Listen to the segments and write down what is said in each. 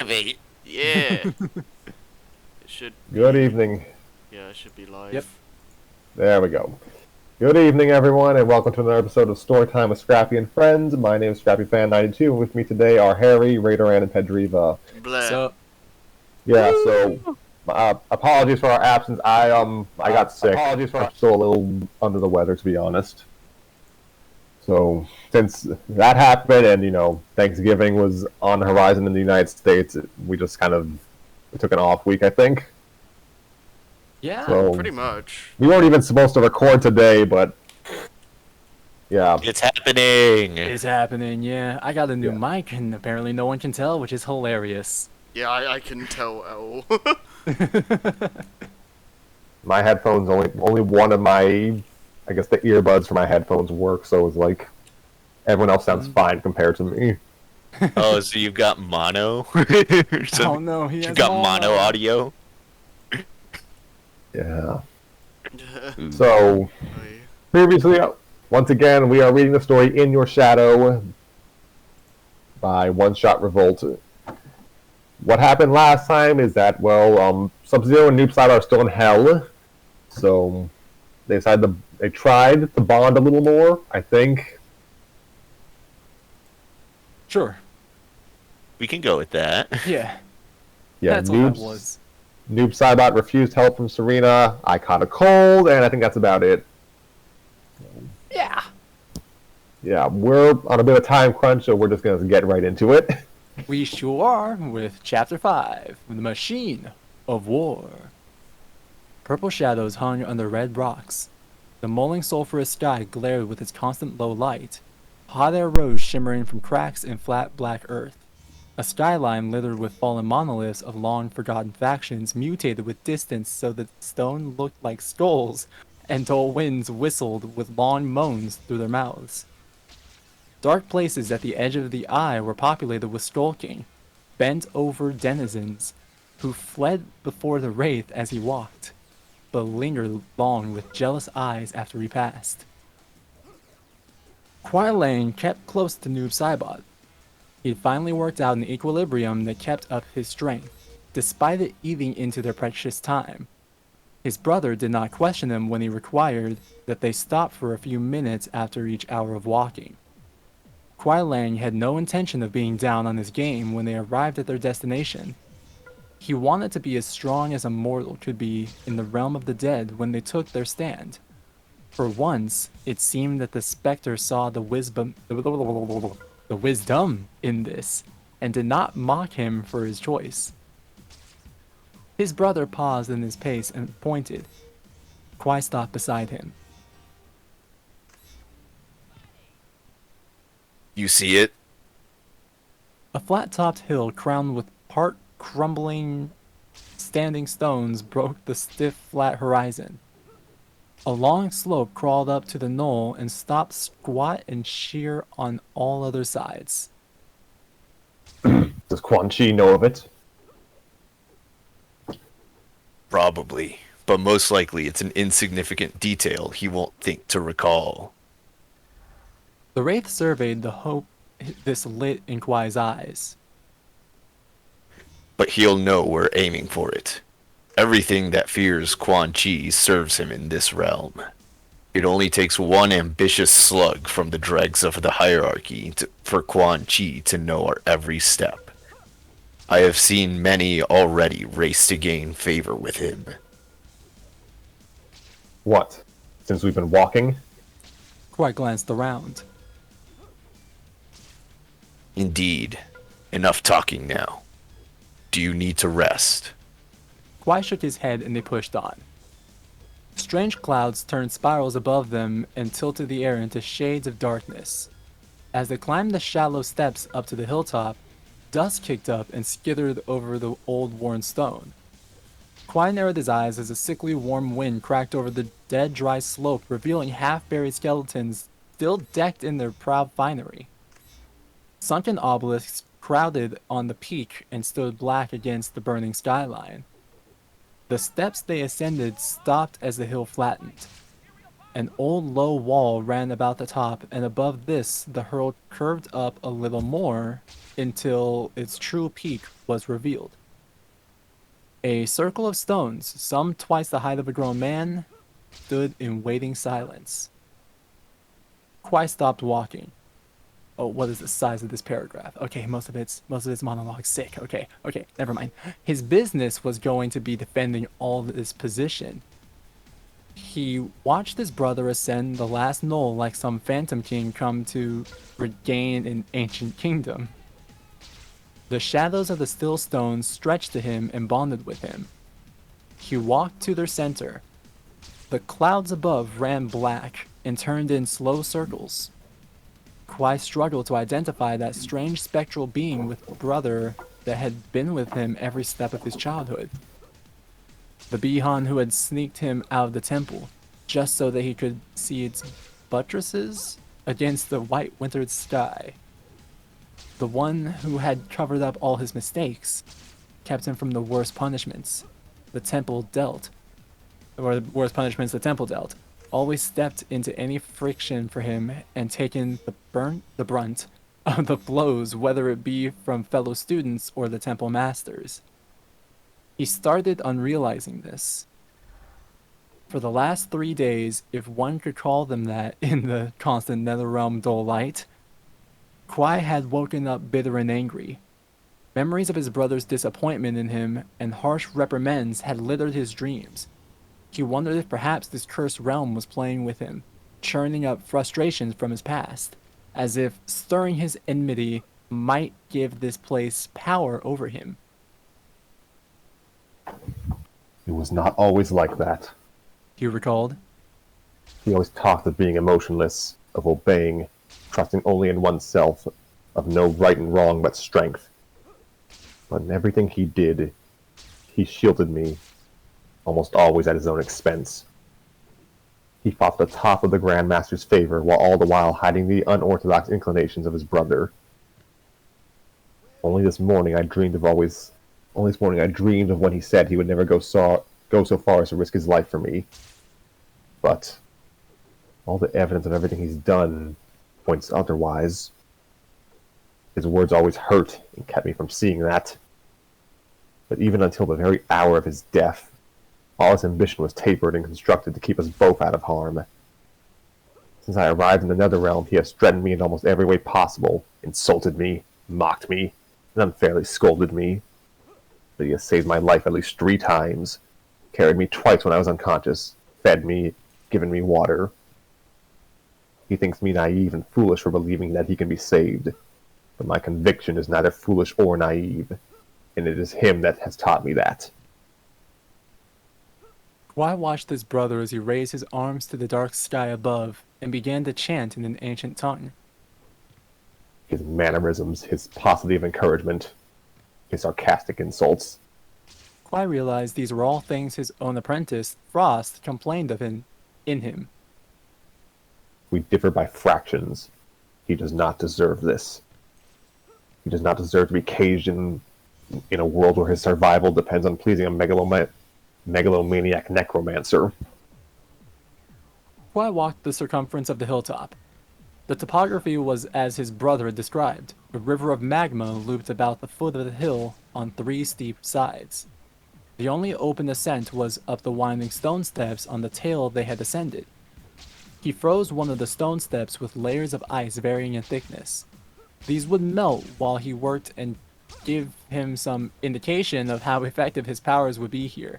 Activate. Yeah. It should. Good evening. Yeah, it should be live. Yep. There we go. Good evening, everyone, and welcome to another episode of Storytime with Scrappy and Friends. My name is ScrappyFan92, and with me today are Harry, Raideran, and Pedriva. Blah. So, Yeah, so apologies for our absence. I got sick. I'm still a little under the weather, to be honest. So since that happened, and Thanksgiving was on the horizon in the United States, we just kind of took an off week, I think. yeah. So Pretty much. we weren't even supposed to record today, but yeah. It's happening. It's happening, yeah. I got a new Yeah. mic, and apparently no one can tell, which is hilarious. Yeah, I can tell. My headphones only one of my, I guess the earbuds for my headphones work, so it's like everyone else sounds fine compared to me. Oh, so you've got mono? Oh no, he has You've got mono audio? Yeah. Oh, So yeah. previously, once again, we are reading the story "In Your Shadow" by One Shot Revolt. What happened last time is that, Sub-Zero and Noob Saibot are still in hell, so they tried to bond a little more, I think. Sure, We can go with that. yeah. Yeah, That's all that was. Noob Saibot refused help from Serena. I caught a cold, and I think that's about it. Yeah. Yeah, we're on a bit of time crunch, so we're just gonna get right into it. We sure are with Chapter 5, The Machine of War. Purple shadows hung under red rocks. The mulling sulphurous sky glared with its constant low light. Hot air rose shimmering from cracks in flat black earth. A skyline littered with fallen monoliths of long-forgotten factions mutated with distance so that stone looked like skulls, and dull winds whistled with long moans through their mouths. Dark places at the edge of the eye were populated with skulking, bent-over denizens who fled before the wraith as he walked, but lingered long with jealous eyes after he passed. Lane kept close to Noob Saibot. He had finally worked out an equilibrium that kept up his strength, despite it eating into their precious time. His brother did not question him when he required that they stop for a few minutes after each hour of walking. Lang had no intention of being down on his game when they arrived at their destination. He wanted to be as strong as a mortal could be in the realm of the dead when they took their stand. For once, it seemed that the specter saw the wisdom in this, and did not mock him for his choice. His brother paused in his pace and pointed. Kwai stopped beside him. You see it? A flat-topped hill crowned with part crumbling standing stones broke the stiff flat horizon. A long slope crawled up to the knoll and stopped squat and sheer on all other sides. Does Quan Chi know of it? Probably. But most likely it's an insignificant detail he won't think to recall. The wraith surveyed the hope this lit in Kwai's eyes. But he'll know we're aiming for it. Everything that fears Quan Chi serves him in this realm. It only takes one ambitious slug from the dregs of the hierarchy for Quan Chi to know our every step. I have seen many already race to gain favor with him. What? Since we've been walking? Kwai glanced around. Indeed. Enough talking now. Do you need to rest? Kwai shook his head and they pushed on. Strange clouds turned spirals above them and tilted the air into shades of darkness. As they climbed the shallow steps up to the hilltop, dust kicked up and skithered over the old worn stone. Kwai narrowed his eyes as a sickly warm wind cracked over the dead dry slope, revealing half-buried skeletons still decked in their proud finery. Sunken obelisks crowded on the peak and stood black against the burning skyline. The steps they ascended stopped as the hill flattened. An old low wall ran about the top, and above this, the hurl curved up a little more until its true peak was revealed. A circle of stones, some twice the height of a grown man, stood in waiting silence. Kwai stopped walking. Oh, what is the size of this paragraph? Okay, most of it's monologue. Sick. Okay, never mind. His business was going to be defending all this position. He watched his brother ascend the last knoll like some phantom king come to regain an ancient kingdom. The shadows of the still stones stretched to him and bonded with him. He walked to their center. The clouds above ran black and turned in slow circles. Kwai struggled to identify that strange spectral being with brother that had been with him every step of his childhood. The Bihan who had sneaked him out of the temple, just so that he could see its buttresses against the white wintered sky. The one who had covered up all his mistakes, kept him from the worst punishments the temple dealt, always stepped into any friction for him and taken the brunt of the blows, whether it be from fellow students or the temple masters. He started on realizing this. For the last 3 days, if one could call them that in the constant netherrealm dull light, Kwai had woken up bitter and angry. Memories of his brother's disappointment in him and harsh reprimands had littered his dreams. He wondered if perhaps this cursed realm was playing with him, churning up frustrations from his past, as if stirring his enmity might give this place power over him. It was not always like that. He recalled. He always talked of being emotionless, of obeying, trusting only in oneself, of no right and wrong but strength. But in everything he did, he shielded me, almost always at his own expense. He fought at the top of the Grand Master's favor, while all the while hiding the unorthodox inclinations of his brother. Only this morning I dreamed of when he said he would never go so far as to risk his life for me. But all the evidence of everything he's done points otherwise. His words always hurt and kept me from seeing that. But even until the very hour of his death, all his ambition was tapered and constructed to keep us both out of harm. Since I arrived in the Netherrealm, he has threatened me in almost every way possible, insulted me, mocked me, and unfairly scolded me. But he has saved my life at least 3 times, carried me twice when I was unconscious, fed me, given me water. He thinks me naive and foolish for believing that he can be saved, but my conviction is neither foolish or naive, and it is him that has taught me that. Kwai watched his brother as he raised his arms to the dark sky above and began to chant in an ancient tongue. His mannerisms, his paucity of encouragement, his sarcastic insults. Kwai realized these were all things his own apprentice, Frost, complained of in him. We differ by fractions. He does not deserve this. He does not deserve to be caged in a world where his survival depends on pleasing a megalomaniac necromancer. Kwai walked the circumference of the hilltop. The topography was as his brother had described. A river of magma looped about the foot of the hill on 3 steep sides. The only open ascent was up the winding stone steps on the tail they had ascended. He froze one of the stone steps with layers of ice varying in thickness. These would melt while he worked and give him some indication of how effective his powers would be here.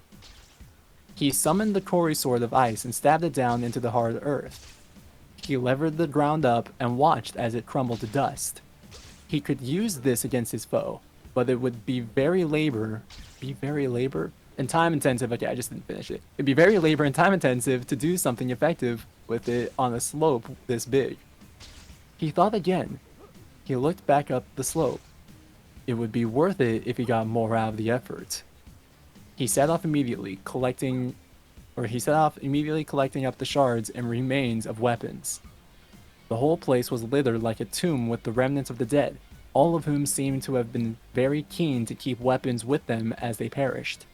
He summoned the Kori sword of ice and stabbed it down into the hard earth. He levered the ground up and watched as it crumbled to dust. He could use this against his foe, but it would be very labor and time intensive. Okay, I just didn't finish it. It'd be very labor and time intensive to do something effective with it on a slope this big. He thought again. He looked back up the slope. It would be worth it if he got more out of the effort. He set off immediately collecting up the shards and remains of weapons. The whole place was littered like a tomb with the remnants of the dead, all of whom seemed to have been very keen to keep weapons with them as they perished.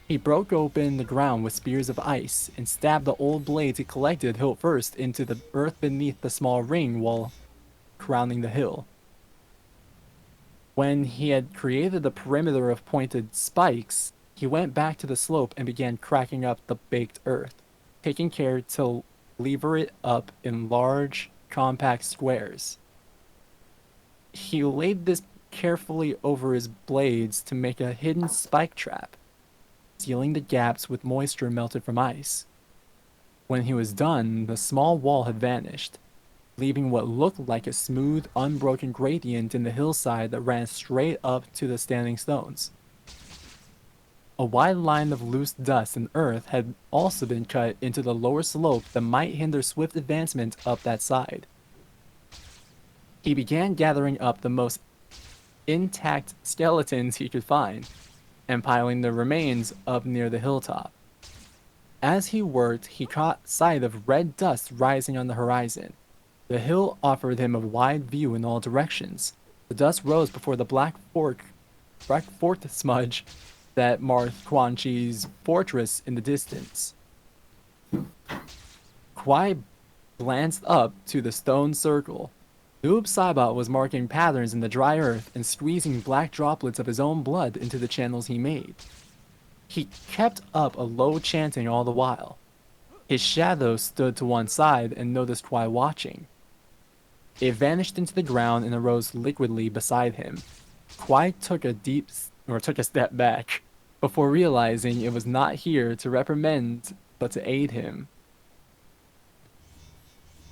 He broke open the ground with spears of ice and stabbed the old blades he collected hilt first into the earth beneath the small ring wall crowning the hill. When he had created the perimeter of pointed spikes, he went back to the slope and began cracking up the baked earth, taking care to lever it up in large, compact squares. He laid this carefully over his blades to make a hidden spike trap, sealing the gaps with moisture melted from ice. When he was done, the small wall had vanished, leaving what looked like a smooth, unbroken gradient in the hillside that ran straight up to the standing stones. A wide line of loose dust and earth had also been cut into the lower slope that might hinder swift advancement up that side. He began gathering up the most intact skeletons he could find, and piling the remains up near the hilltop. As he worked, he caught sight of red dust rising on the horizon. The hill offered him a wide view in all directions. The dust rose before the black fort smudge that marked Quan Chi's fortress in the distance. Kwai glanced up to the stone circle. Noob Saibot was marking patterns in the dry earth and squeezing black droplets of his own blood into the channels he made. He kept up a low chanting all the while. His shadow stood to one side and noticed Kwai watching. It vanished into the ground and arose liquidly beside him. Kwai took a step back before realizing it was not here to reprimand but to aid him.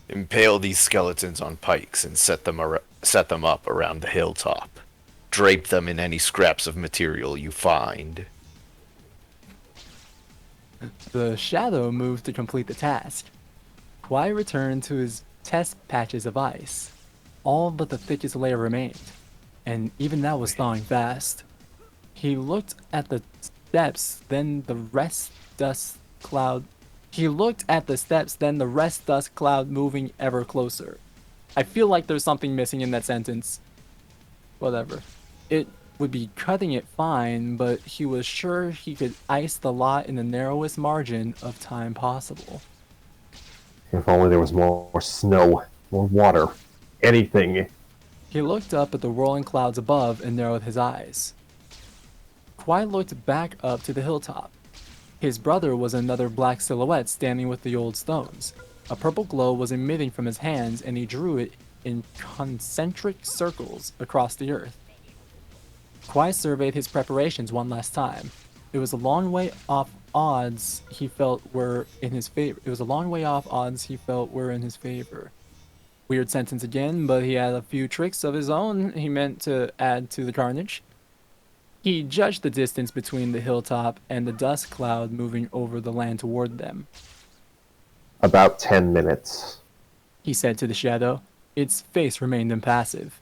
Impale these skeletons on pikes and set them up around the hilltop. Drape them in any scraps of material you find. The shadow moved to complete the task. Kwai returned to his test patches of ice. All but the thickest layer remained, and even that was thawing fast. He looked at the steps, then the rest dust cloud. He looked at the steps, then the rest dust cloud moving ever closer. I feel like there's something missing in that sentence. Whatever. It would be cutting it fine, but he was sure he could ice the lot in the narrowest margin of time possible. If only there was more snow, more water, anything. He looked up at the whirling clouds above and narrowed his eyes. Kwai looked back up to the hilltop. His brother was another black silhouette standing with the old stones. A purple glow was emitting from his hands, and he drew it in concentric circles across the earth. Kwai surveyed his preparations one last time. It was a long way off odds he felt were in his favor. Weird sentence again, but he had a few tricks of his own he meant to add to the carnage. He judged the distance between the hilltop and the dust cloud moving over the land toward them. About 10 minutes. He said to the shadow. Its face remained impassive.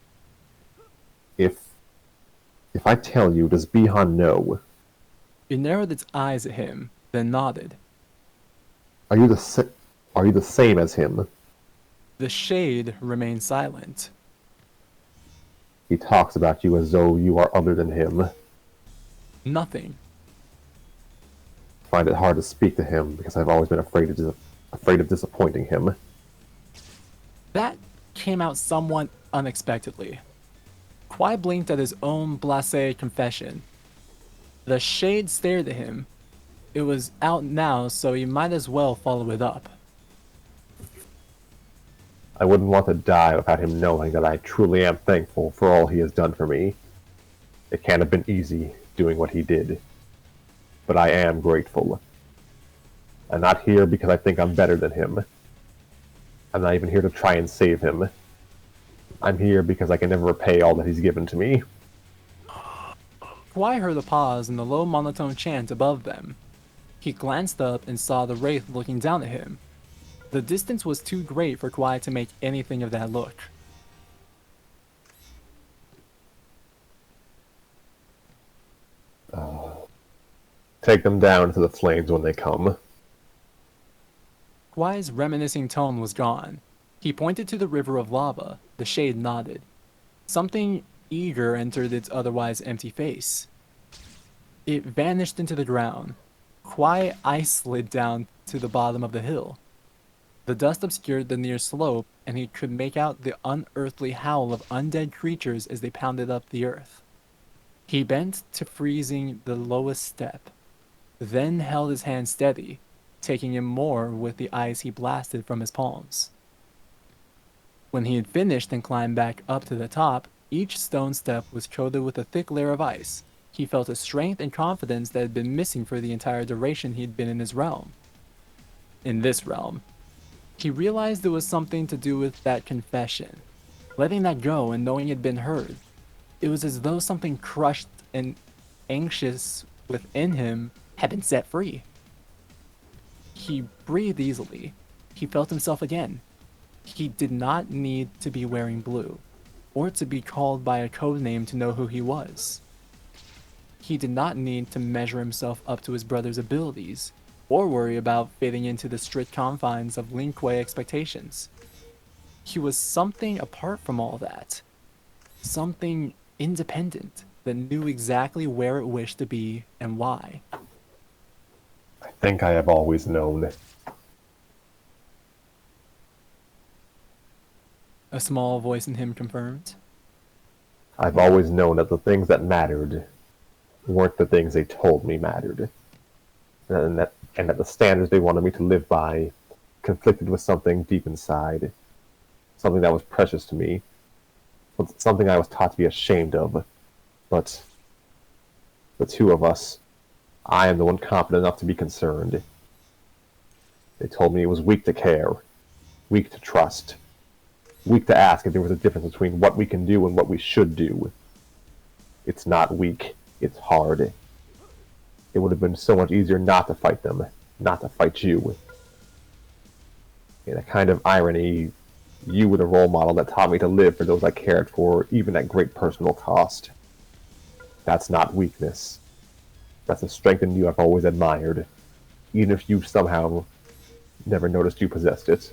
If I tell you, does Bihan know? It narrowed its eyes at him, then nodded. Are you the same as him? The shade remained silent. He talks about you as though you are other than him. Nothing. I find it hard to speak to him because I've always been afraid of disappointing him. That came out somewhat unexpectedly. Kwai blinked at his own blasé confession. The shade stared at him. It was out now, so he might as well follow it up. I wouldn't want to die without him knowing that I truly am thankful for all he has done for me. It can't have been easy doing what he did, but I am grateful. I'm not here because I think I'm better than him. I'm not even here to try and save him. I'm here because I can never repay all that he's given to me. Kwai heard a pause in the low monotone chant above them. He glanced up and saw the wraith looking down at him. The distance was too great for Kwai to make anything of that look. Take them down into the flames when they come. Kwai's reminiscing tone was gone. He pointed to the river of lava. The shade nodded. Something eager entered its otherwise empty face. It vanished into the ground. Quiet ice slid down to the bottom of the hill. The dust obscured the near slope, and he could make out the unearthly howl of undead creatures as they pounded up the earth. He bent to freezing the lowest step, then held his hand steady, taking in more with the ice he blasted from his palms. When he had finished and climbed back up to the top, each stone step was coated with a thick layer of ice. He felt a strength and confidence that had been missing for the entire duration he'd been in his realm. In this realm. He realized it was something to do with that confession. Letting that go and knowing it had been heard. It was as though something crushed and anxious within him had been set free. He breathed easily. He felt himself again. He did not need to be wearing blue, or to be called by a code name to know who he was. He did not need to measure himself up to his brother's abilities, or worry about fitting into the strict confines of Lin Kuei expectations. He was something apart from all that. Something independent that knew exactly where it wished to be and why. I think I have always known. A small voice in him confirmed. I've always known that the things that mattered weren't the things they told me mattered. And that the standards they wanted me to live by conflicted with something deep inside. Something that was precious to me. Something I was taught to be ashamed of. But the two of us, I am the one confident enough to be concerned. They told me it was weak to care, weak to trust, weak to ask if there was a difference between what we can do and what we should do. It's not weak, it's hard. It would have been so much easier not to fight them, not to fight you. In a kind of irony, you were the role model that taught me to live for those I cared for, even at great personal cost. That's not weakness. That's a strength in you I've always admired, even if you somehow never noticed you possessed it.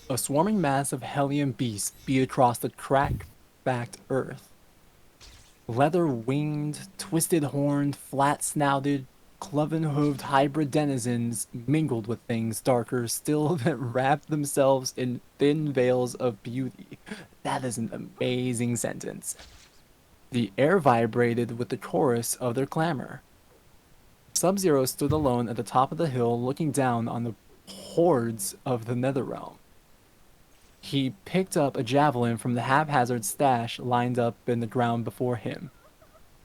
A swarming mass of hellion beasts beat across the crack-backed earth. Leather-winged, twisted-horned, flat-snouted, cloven-hooved hybrid denizens mingled with things darker still that wrapped themselves in thin veils of beauty. That is an amazing sentence. The air vibrated with the chorus of their clamor. Sub-Zero stood alone at the top of the hill looking down on the hordes of the Netherrealm. He picked up a javelin from the haphazard stash lined up in the ground before him.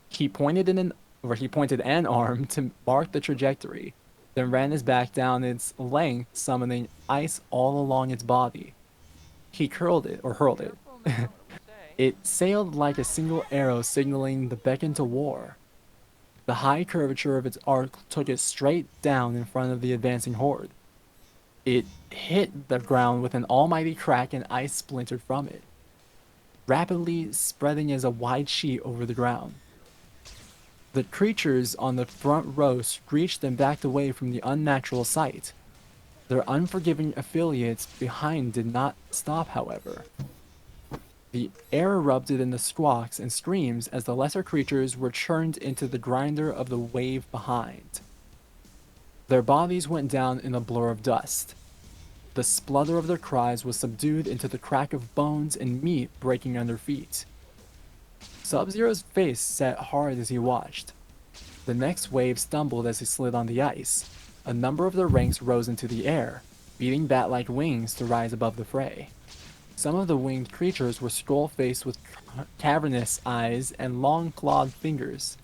He pointed an arm to mark the trajectory, then ran his back down its length, summoning ice all along its body. He hurled it. It sailed like a single arrow signaling the beckon to war. The high curvature of its arc took it straight down in front of the advancing horde. It hit the ground with an almighty crack and ice splintered from it, rapidly spreading as a wide sheet over the ground. The creatures on the front row screeched and backed away from the unnatural sight. Their unforgiving affiliates behind did not stop, however. The air erupted into squawks and screams as the lesser creatures were churned into the grinder of the wave behind. Their bodies went down in a blur of dust. The splutter of their cries was subdued into the crack of bones and meat breaking under feet. Sub-Zero's face set hard as he watched. The next wave stumbled as he slid on the ice. A number of their ranks rose into the air, beating bat-like wings to rise above the fray. Some of the winged creatures were skull-faced with cavernous eyes and long-clawed fingers.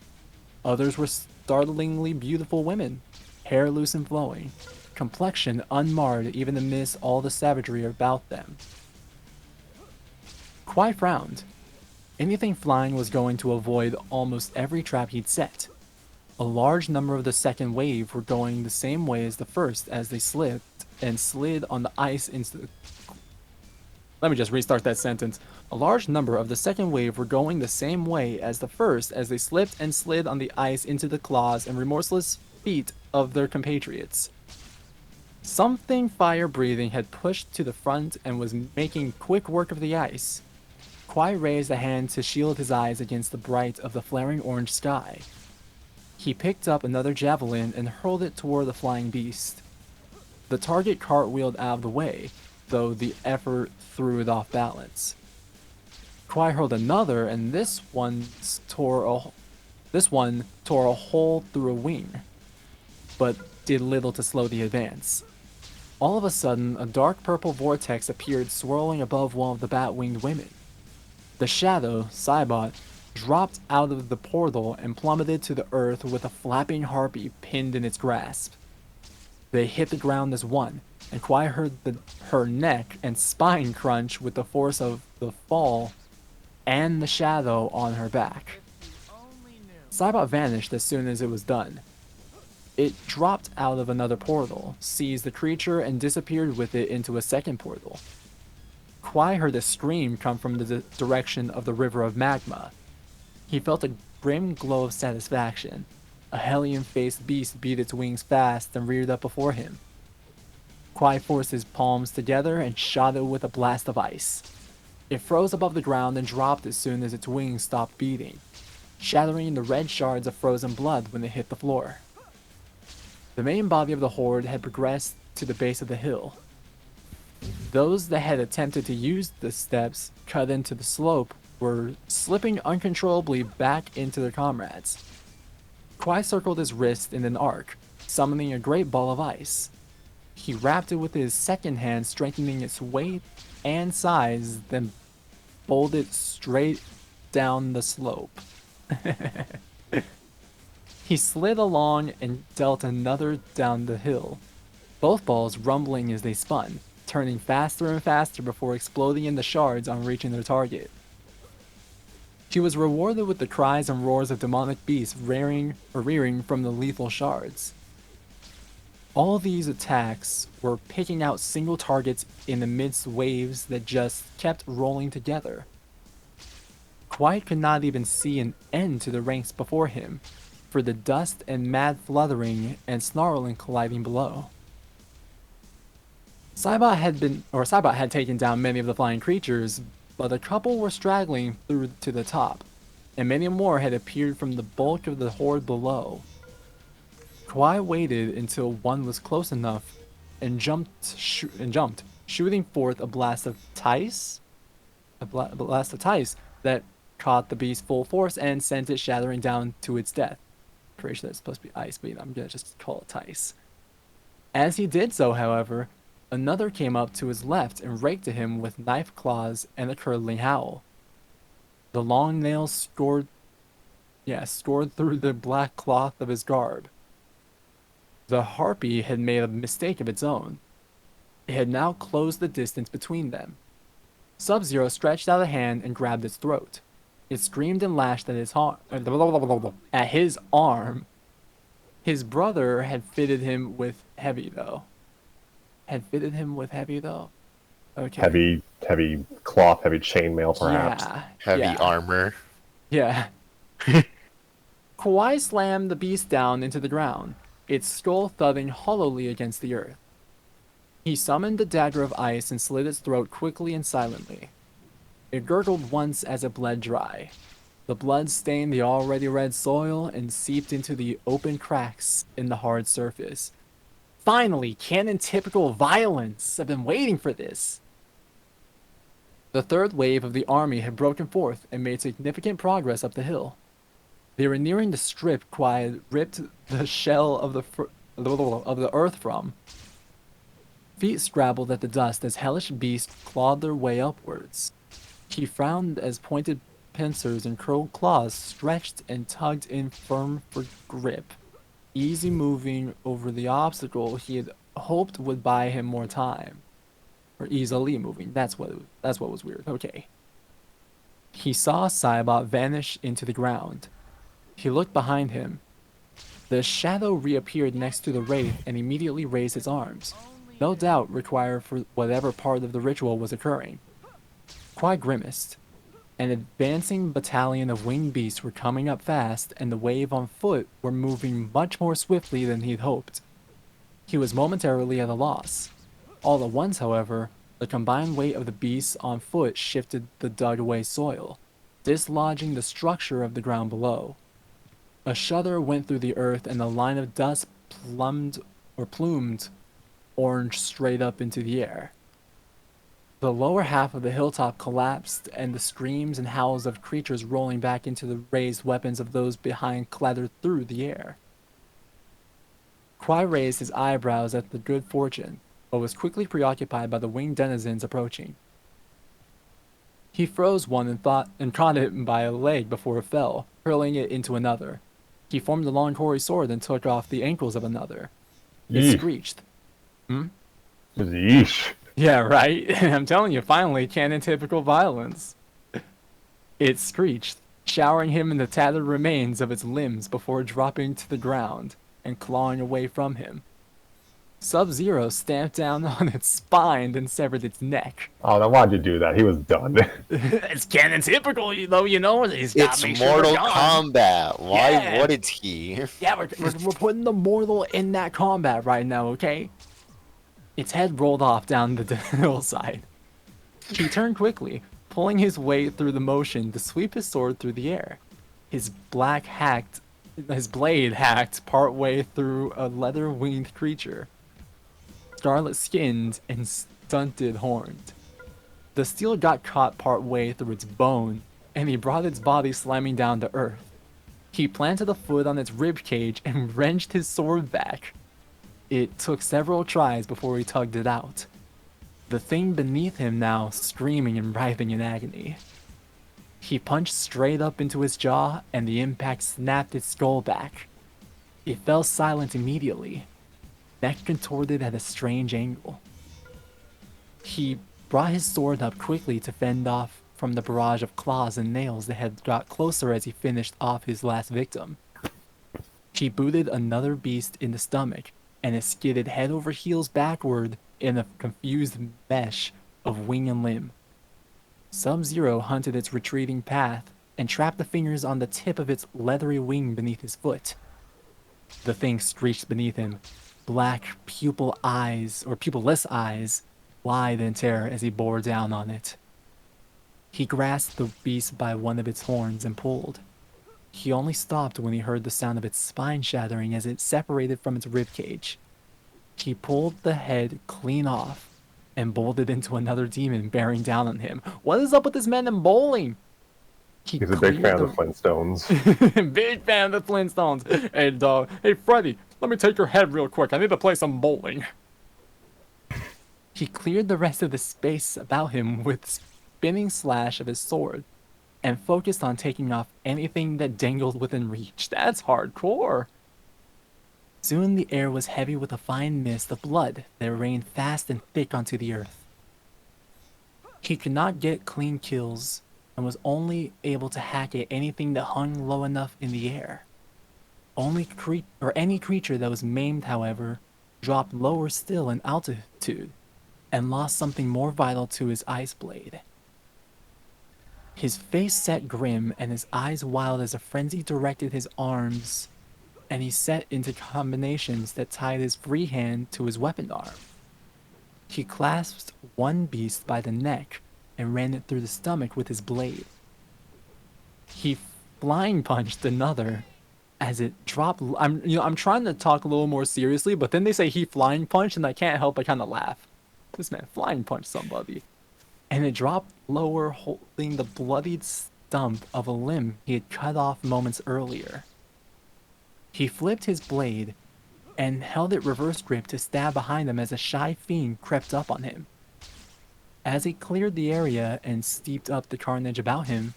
Others were startlingly beautiful women, hair loose and flowing, complexion unmarred even amidst all the savagery about them. Kuai frowned. Anything flying was going to avoid almost every trap he'd set. A large number of the second wave were going the same way as the first as they slipped and slid on the ice into... Let me just restart that sentence. A large number of the second wave were going the same way as the first as they slipped and slid on the ice into the claws and remorseless feet of their compatriots. Something fire-breathing had pushed to the front and was making quick work of the ice. Kuai raised a hand to shield his eyes against the bright of the flaring orange sky. He picked up another javelin and hurled it toward the flying beast. The target cartwheeled out of the way, though the effort threw it off balance. Kwai hurled another, and this one tore a hole through a wing, but did little to slow the advance. All of a sudden, a dark purple vortex appeared swirling above one of the bat-winged women. The shadow, Cybot, dropped out of the portal and plummeted to the earth with a flapping harpy pinned in its grasp. They hit the ground as one, and Kwai heard her neck and spine crunch with the force of the fall and the shadow on her back. Cybot vanished as soon as it was done. It dropped out of another portal, seized the creature, and disappeared with it into a second portal. Kwai heard a scream come from the direction of the river of magma. He felt a grim glow of satisfaction. A hellion-faced beast beat its wings fast and reared up before him. Kwai forced his palms together and shot it with a blast of ice. It froze above the ground and dropped as soon as its wings stopped beating, shattering the red shards of frozen blood when it hit the floor. The main body of the horde had progressed to the base of the hill. Those that had attempted to use the steps cut into the slope were slipping uncontrollably back into their comrades. Kwai circled his wrist in an arc, summoning a great ball of ice. He wrapped it with his second hand, strengthening its weight and size, then bowled it straight down the slope. He slid along and dealt another down the hill, both balls rumbling as they spun, turning faster and faster before exploding into shards on reaching their target. She was rewarded with the cries and roars of demonic beasts rearing from the lethal shards. All these attacks were picking out single targets in the midst waves that just kept rolling together. Kwai could not even see an end to the ranks before him, for the dust and mad fluttering and snarling colliding below. Cybot had taken down many of the flying creatures, but a couple were straggling through to the top, and many more had appeared from the bulk of the horde below. Kwai waited until one was close enough and jumped, shooting forth a blast of ice that caught the beast full force and sent it shattering down to its death. Pretty sure that's supposed to be ice, but I'm gonna just call it ice. As he did so, however, another came up to his left and raked at him with knife claws and a curdling howl. The long nails scored through the black cloth of his garb. The harpy had made a mistake of its own. It had now closed the distance between them. Sub-Zero stretched out a hand and grabbed its throat. It screamed and lashed at his arm. His brother had fitted him with heavy, though. Okay. Heavy cloth, heavy chainmail, perhaps. Heavy armor. Yeah. Kwai slammed the beast down into the ground, its skull thudding hollowly against the earth. He summoned the dagger of ice and slit its throat quickly and silently. It gurgled once as it bled dry. The blood stained the already red soil and seeped into the open cracks in the hard surface. Finally, canon-typical violence! I've been waiting for this! The third wave of the army had broken forth and made significant progress up the hill. They were nearing the strip Kwai had ripped the shell of the earth from. Feet scrabbled at the dust as hellish beasts clawed their way upwards. He frowned as pointed pincers and curled claws stretched and tugged in firm for grip, easy moving over the obstacle he had hoped would buy him more time. Or easily moving, that's what was weird. Okay. He saw Cybot vanish into the ground. He looked behind him. The shadow reappeared next to the wraith and immediately raised his arms, no doubt required for whatever part of the ritual was occurring. Kwai grimaced. An advancing battalion of winged beasts were coming up fast, and the wave on foot were moving much more swiftly than he'd hoped. He was momentarily at a loss. All at once, however, the combined weight of the beasts on foot shifted the dug-away soil, dislodging the structure of the ground below. A shudder went through the earth, and a line of dust plumed orange straight up into the air. The lower half of the hilltop collapsed, and the screams and howls of creatures rolling back into the raised weapons of those behind clattered through the air. Kwai raised his eyebrows at the good fortune, but was quickly preoccupied by the winged denizens approaching. He froze one and caught it by a leg before it fell, hurling it into another. He formed a long hoary sword and took off the ankles of another. It Yeesh. screeched. Yeesh. Yeah, right? I'm telling you, finally, canon typical violence. It screeched, showering him in the tattered remains of its limbs before dropping to the ground and clawing away from him. Sub-Zero stamped down on its spine and severed its neck. Oh, now why'd you do that? He was done. It's canon typical, though, you know. He's got It's to make sure Mortal they're gone. Kombat. Why Yeah. wouldn't he? Yeah, we're putting the mortal in that combat right now, okay? Its head rolled off down the hillside. He turned quickly, pulling his way through the motion to sweep his sword through the air. His blade hacked partway through a leather-winged creature, scarlet-skinned and stunted-horned. The steel got caught partway through its bone, and he brought its body slamming down to earth. He planted a foot on its rib cage and wrenched his sword back. It took several tries before he tugged it out. The thing beneath him now screaming and writhing in agony. He punched straight up into its jaw, and the impact snapped its skull back. It fell silent immediately, neck contorted at a strange angle. He brought his sword up quickly to fend off from the barrage of claws and nails that had got closer as he finished off his last victim. He booted another beast in the stomach, and it skidded head over heels backward in a confused mesh of wing and limb. Sub-Zero hunted its retreating path and trapped the fingers on the tip of its leathery wing beneath his foot. The thing screeched beneath him, black pupilless eyes, wide in terror as he bore down on it. He grasped the beast by one of its horns and pulled. He only stopped when he heard the sound of its spine shattering as it separated from its ribcage. He pulled the head clean off and bolted into another demon bearing down on him. What is up with this man in bowling? He's a big fan of the Flintstones. Big fan of the Flintstones. Hey, dog. Hey, Freddy, let me take your head real quick. I need to play some bowling. He cleared the rest of the space about him with spinning slash of his sword and focused on taking off anything that dangled within reach. That's hardcore. Soon the air was heavy with a fine mist of blood that rained fast and thick onto the earth. He could not get clean kills and was only able to hack at anything that hung low enough in the air. Any creature that was maimed, however, dropped lower still in altitude and lost something more vital to his ice blade. His face set grim and his eyes wild as a frenzy directed his arms, and he set into combinations that tied his free hand to his weapon arm. He clasped one beast by the neck and ran it through the stomach with his blade. He flying punched another as it dropped. I'm trying to talk a little more seriously, but then they say he flying punched, and I can't help but kind of laugh. This man flying punched somebody, and it dropped lower, holding the bloodied stump of a limb he had cut off moments earlier. He flipped his blade and held it reverse grip to stab behind him as a shy fiend crept up on him. As he cleared the area and steeped up the carnage about him,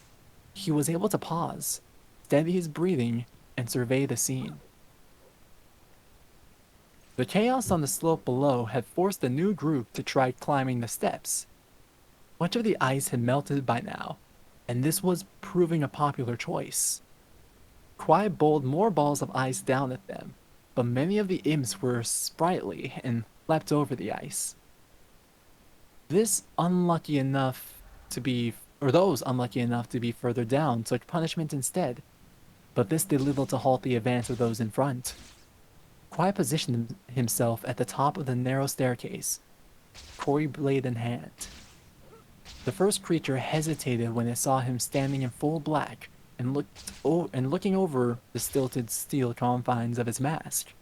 he was able to pause, steady his breathing, and survey the scene. The chaos on the slope below had forced the new group to try climbing the steps. Much of the ice had melted by now, and this was proving a popular choice. Kwai bowled more balls of ice down at them, but many of the imps were sprightly and leapt over the ice. Those unlucky enough to be further down took punishment instead, but this did little to halt the advance of those in front. Kwai positioned himself at the top of the narrow staircase, quarry blade in hand. The first creature hesitated when it saw him standing in full black, and looking over the stilted steel confines of his mask.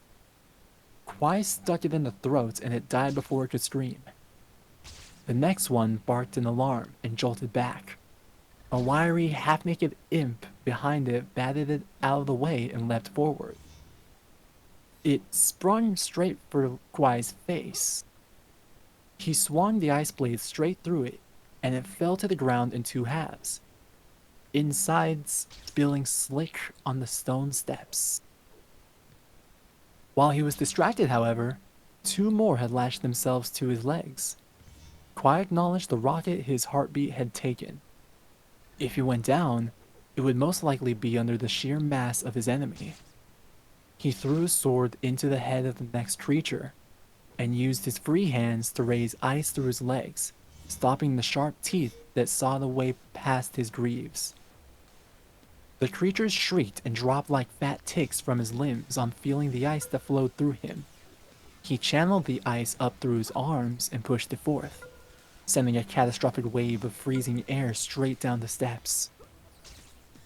Kwai stuck it in the throat and it died before it could scream. The next one barked in alarm and jolted back. A wiry, half-naked imp behind it batted it out of the way and leapt forward. It sprung straight for Kwai's face. He swung the ice blade straight through it, and it fell to the ground in two halves, insides spilling slick on the stone steps. While he was distracted, however, two more had lashed themselves to his legs. Kwai acknowledged the rocket his heartbeat had taken. If he went down, it would most likely be under the sheer mass of his enemy. He threw his sword into the head of the next creature, and used his free hands to raise ice through his legs, stopping the sharp teeth that sawed the way past his greaves. The creatures shrieked and dropped like fat ticks from his limbs on feeling the ice that flowed through him. He channeled the ice up through his arms and pushed it forth, sending a catastrophic wave of freezing air straight down the steps.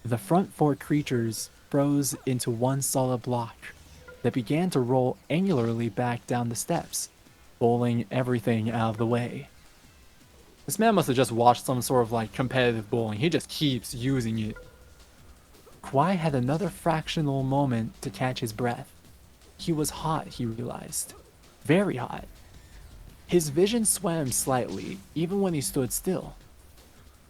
The front four creatures froze into one solid block that began to roll angularly back down the steps, bowling everything out of the way. This man must have just watched some sort of like competitive bowling. He just keeps using it. Kwai had another fractional moment to catch his breath. He was hot, he realized. Very hot. His vision swam slightly, even when he stood still.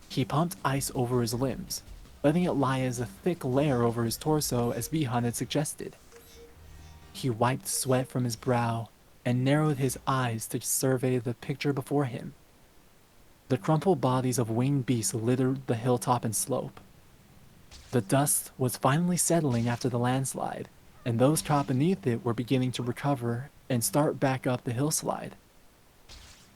He pumped ice over his limbs, letting it lie as a thick layer over his torso as Bihan had suggested. He wiped sweat from his brow and narrowed his eyes to survey the picture before him. The crumpled bodies of winged beasts littered the hilltop and slope. The dust was finally settling after the landslide, and those caught beneath it were beginning to recover and start back up the hillside.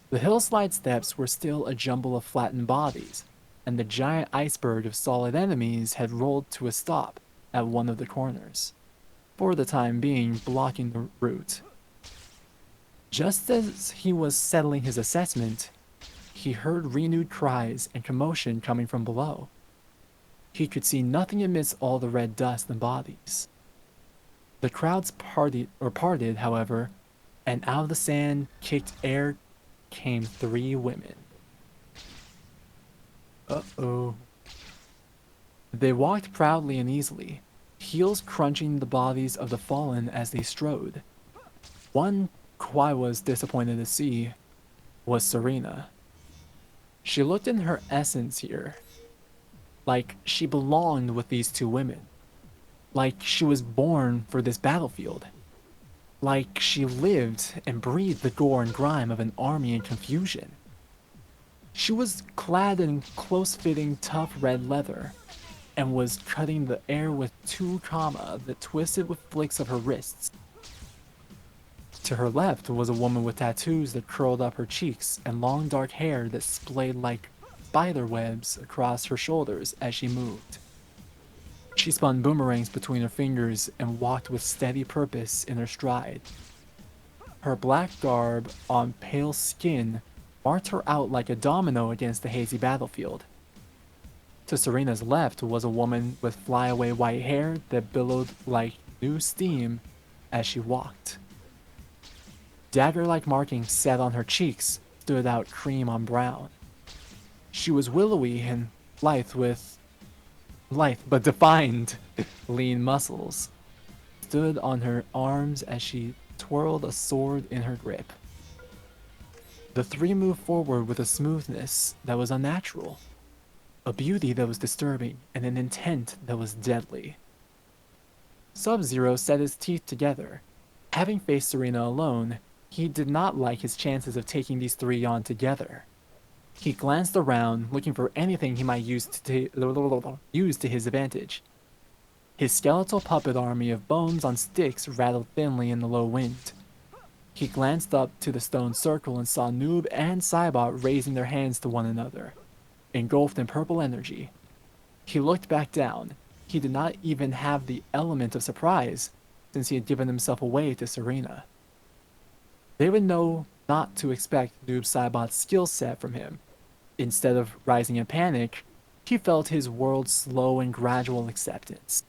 The hillside steps were still a jumble of flattened bodies, and the giant iceberg of solid enemies had rolled to a stop at one of the corners, for the time being blocking the route. Just as he was settling his assessment, he heard renewed cries and commotion coming from below. He could see nothing amidst all the red dust and bodies. The crowds parted, however, and out of the sand kicked air came three women. Uh-oh. They walked proudly and easily, heels crunching the bodies of the fallen as they strode. One Kwai was disappointed to see was Serena. She looked in her essence here, like she belonged with these two women, like she was born for this battlefield, like she lived and breathed the gore and grime of an army in confusion. She was clad in close-fitting, tough red leather, and was cutting the air with two kama that twisted with flicks of her wrists. To her left was a woman with tattoos that curled up her cheeks and long dark hair that splayed like spider webs across her shoulders as she moved. She spun boomerangs between her fingers and walked with steady purpose in her stride. Her black garb on pale skin marked her out like a domino against the hazy battlefield. To Serena's left was a woman with flyaway white hair that billowed like new steam as she walked. Dagger-like markings set on her cheeks stood out cream on brown. She was willowy and lithe but defined lean muscles stood on her arms as she twirled a sword in her grip. The three moved forward with a smoothness that was unnatural, a beauty that was disturbing, and an intent that was deadly. Sub-Zero set his teeth together. Having faced Serena alone, he did not like his chances of taking these three on together. He glanced around, looking for anything he might use to his advantage. His skeletal puppet army of bones on sticks rattled thinly in the low wind. He glanced up to the stone circle and saw Noob and Cybot raising their hands to one another, engulfed in purple energy. He looked back down. He did not even have the element of surprise, since he had given himself away to Serena. They would know not to expect Noob Cybot's skill set from him. Instead of rising in panic, He felt his world's slow and gradual acceptance.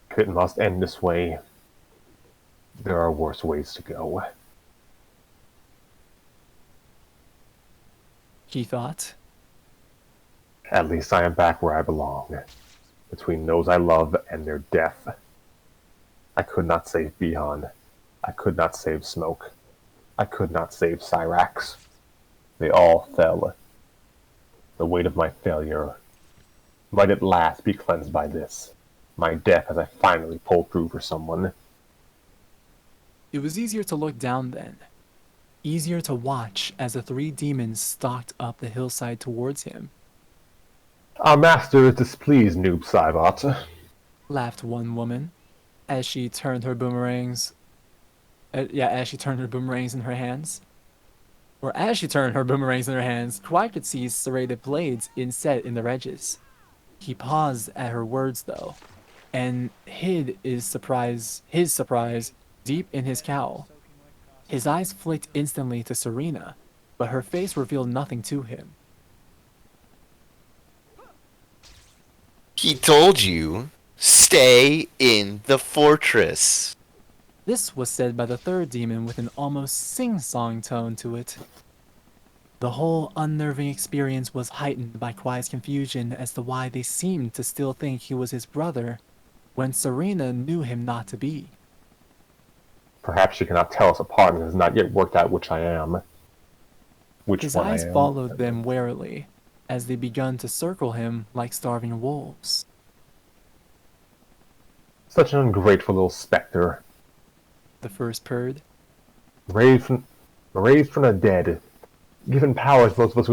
If it must end this way, there are worse ways to go. He thought. At least I am back where I belong, between those I love and their death. I could not save Bihan. I could not save Smoke. I could not save Cyrax. They all fell. The weight of my failure might at last be cleansed by this, my death as I finally pulled through for someone. It was easier to look down then. Easier to watch as the three demons stalked up the hillside towards him. Our master is displeased, Noob Saibot. Laughed one woman as she turned her boomerangs. As she turned her boomerangs in her hands. Or as she turned her boomerangs in her hands, Kwai could see serrated blades inset in their edges. He paused at her words though, and hid his surprise deep in his cowl. His eyes flicked instantly to Serena, but her face revealed nothing to him. He told you, stay in the fortress. This was said by the third demon with an almost sing-song tone to it. The whole unnerving experience was heightened by Kwai's confusion as to why they seemed to still think he was his brother, when Serena knew him not to be. Perhaps she cannot tell us apart and has not yet worked out which I am. His eyes followed them warily, as they begun to circle him like starving wolves. Such an ungrateful little spectre. The first purred. Raised from the dead. Given powers most of us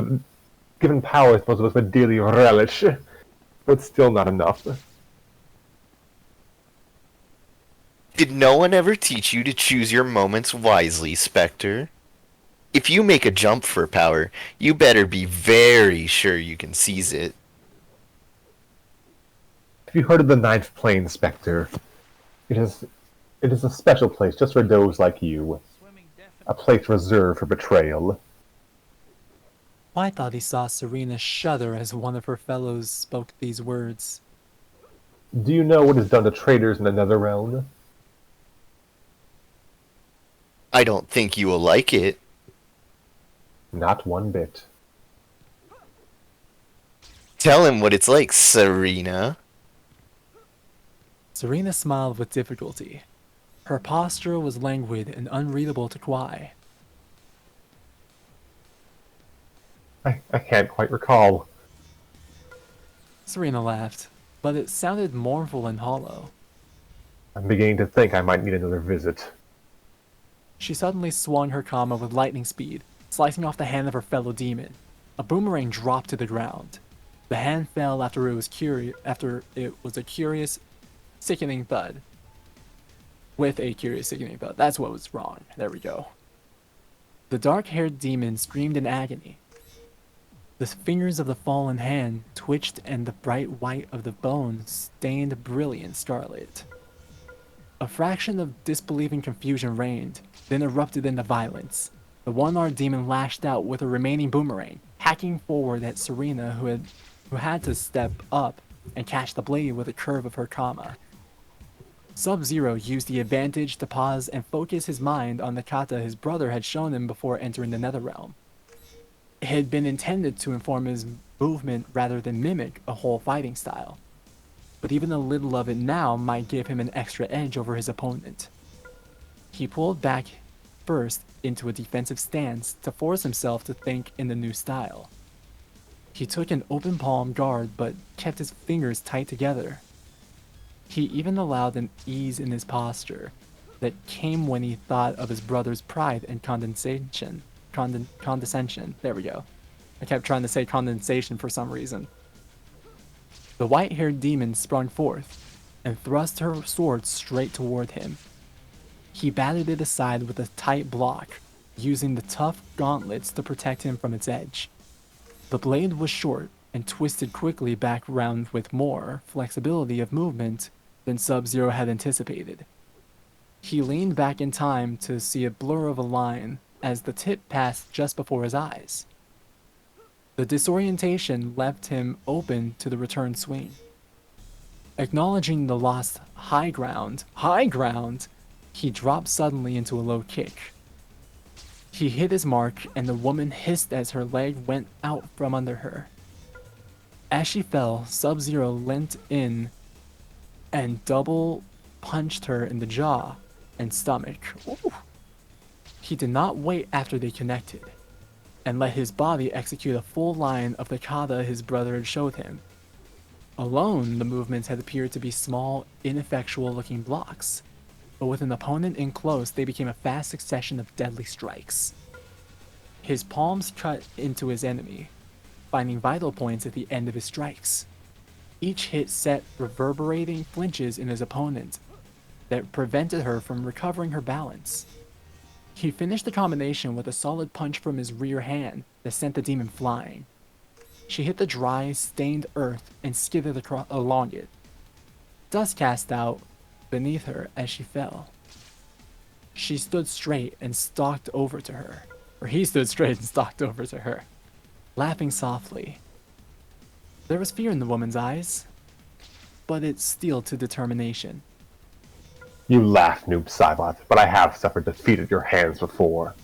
would dearly relish, but still not enough. Did no one ever teach you to choose your moments wisely, Spectre? If you make a jump for power, you better be very sure you can seize it. Have you heard of the Ninth Plane, Spectre? It is a special place just for those like you. A place reserved for betrayal. I thought he saw Serena shudder as one of her fellows spoke these words. Do you know what is done to traitors in the Netherrealm? I don't think you will like it. Not one bit. Tell him what it's like, Serena. Serena smiled with difficulty. Her posture was languid and unreadable to Kwai. I can't quite recall. Serena laughed, but it sounded mournful and hollow. I'm beginning to think I might need another visit. She suddenly swung her kama with lightning speed, slicing off the hand of her fellow demon. A boomerang dropped to the ground. The hand fell after it was a curious, sickening thud. With a curious, sickening thud. That's what was wrong. There we go. The dark-haired demon screamed in agony. The fingers of the fallen hand twitched and the bright white of the bone stained brilliant scarlet. A fraction of disbelieving confusion reigned, then erupted into violence. The one-armed demon lashed out with a remaining boomerang, hacking forward at Serena, who had to step up and catch the blade with a curve of her kama. Sub-Zero used the advantage to pause and focus his mind on the kata his brother had shown him before entering the Netherrealm. It had been intended to inform his movement rather than mimic a whole fighting style, but even a little of it now might give him an extra edge over his opponent. He pulled back first into a defensive stance to force himself to think in the new style. He took an open palm guard but kept his fingers tight together. He even allowed an ease in his posture that came when he thought of his brother's pride and condescension. There we go. I kept trying to say condensation for some reason. The white-haired demon sprung forth and thrust her sword straight toward him. He batted it aside with a tight block, using the tough gauntlets to protect him from its edge. The blade was short and twisted quickly back round with more flexibility of movement than Sub-Zero had anticipated. He leaned back in time to see a blur of a line as the tip passed just before his eyes. The disorientation left him open to the return swing. Acknowledging the lost high ground, he dropped suddenly into a low kick. He hit his mark, and the woman hissed as her leg went out from under her. As she fell, Sub-Zero leant in and double punched her in the jaw and stomach. Ooh. He did not wait after they connected, and let his body execute a full line of the kata his brother had showed him. Alone, the movements had appeared to be small, ineffectual-looking blocks, but with an opponent in close, they became a fast succession of deadly strikes. His palms cut into his enemy, finding vital points at the end of his strikes. Each hit set reverberating flinches in his opponent that prevented her from recovering her balance. He finished the combination with a solid punch from his rear hand that sent the demon flying. She hit the dry, stained earth and skidded along it. Dust cast out beneath her as she fell. She stood straight and stalked over to her. Or he stood straight and stalked over to her, laughing softly. There was fear in the woman's eyes, but it steeled to determination. You laugh, noob Cybot, but I have suffered defeat at your hands before.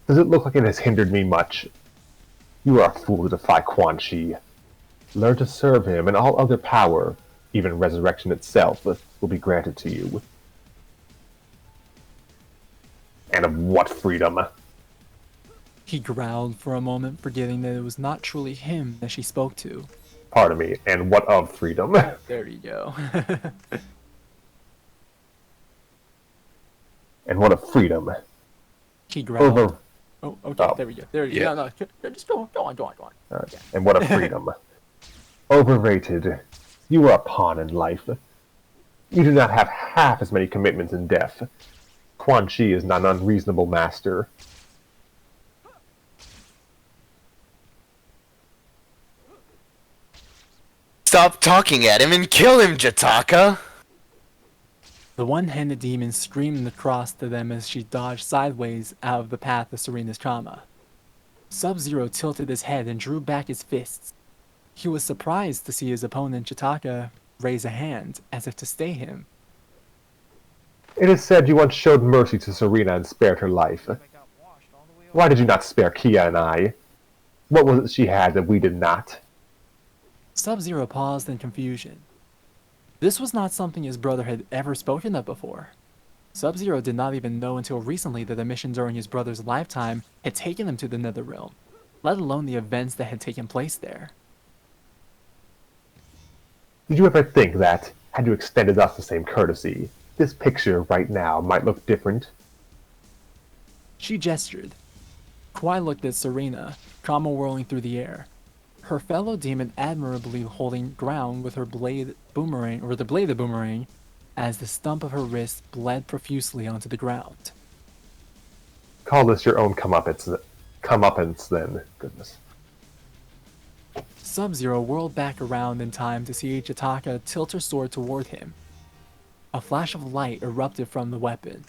Does it look like it has hindered me much? You are a fool to defy Quan Chi. Learn to serve him, and all other power, even resurrection itself, will be granted to you. And of what freedom? He growled for a moment, forgetting that it was not truly him that she spoke to. Pardon me, and what of freedom? There you go. And what of freedom? He growled. Over. Oh, okay, Oh. there we go. There you Yeah. go. No, just go on. Alright. And what of freedom? Overrated. You are a pawn in life. You do not have half as many commitments in death. Quan Chi is not an unreasonable master. Stop talking at him and kill him, Jataka! The one-handed demon screamed across to them as she dodged sideways out of the path of Serena's trauma. Sub-Zero tilted his head and drew back his fists. He was surprised to see his opponent Jataka raise a hand, as if to stay him. It is said you once showed mercy to Serena and spared her life. Why did you not spare Kia and I? What was it she had that we did not? Sub-Zero paused in confusion. This was not something his brother had ever spoken of before. Sub-Zero did not even know until recently that a mission during his brother's lifetime had taken him to the Netherrealm, let alone the events that had taken place there. Did you ever think that, had you extended us the same courtesy, this picture right now might look different? She gestured. Kwai looked at Serena, trauma whirling through the air. Her fellow demon admirably holding ground with her blade boomerang, or the blade of boomerang, as the stump of her wrist bled profusely onto the ground. Call this your own comeuppance then. Goodness. Sub-Zero whirled back around in time to see Jataka tilt her sword toward him. A flash of light erupted from the weapon.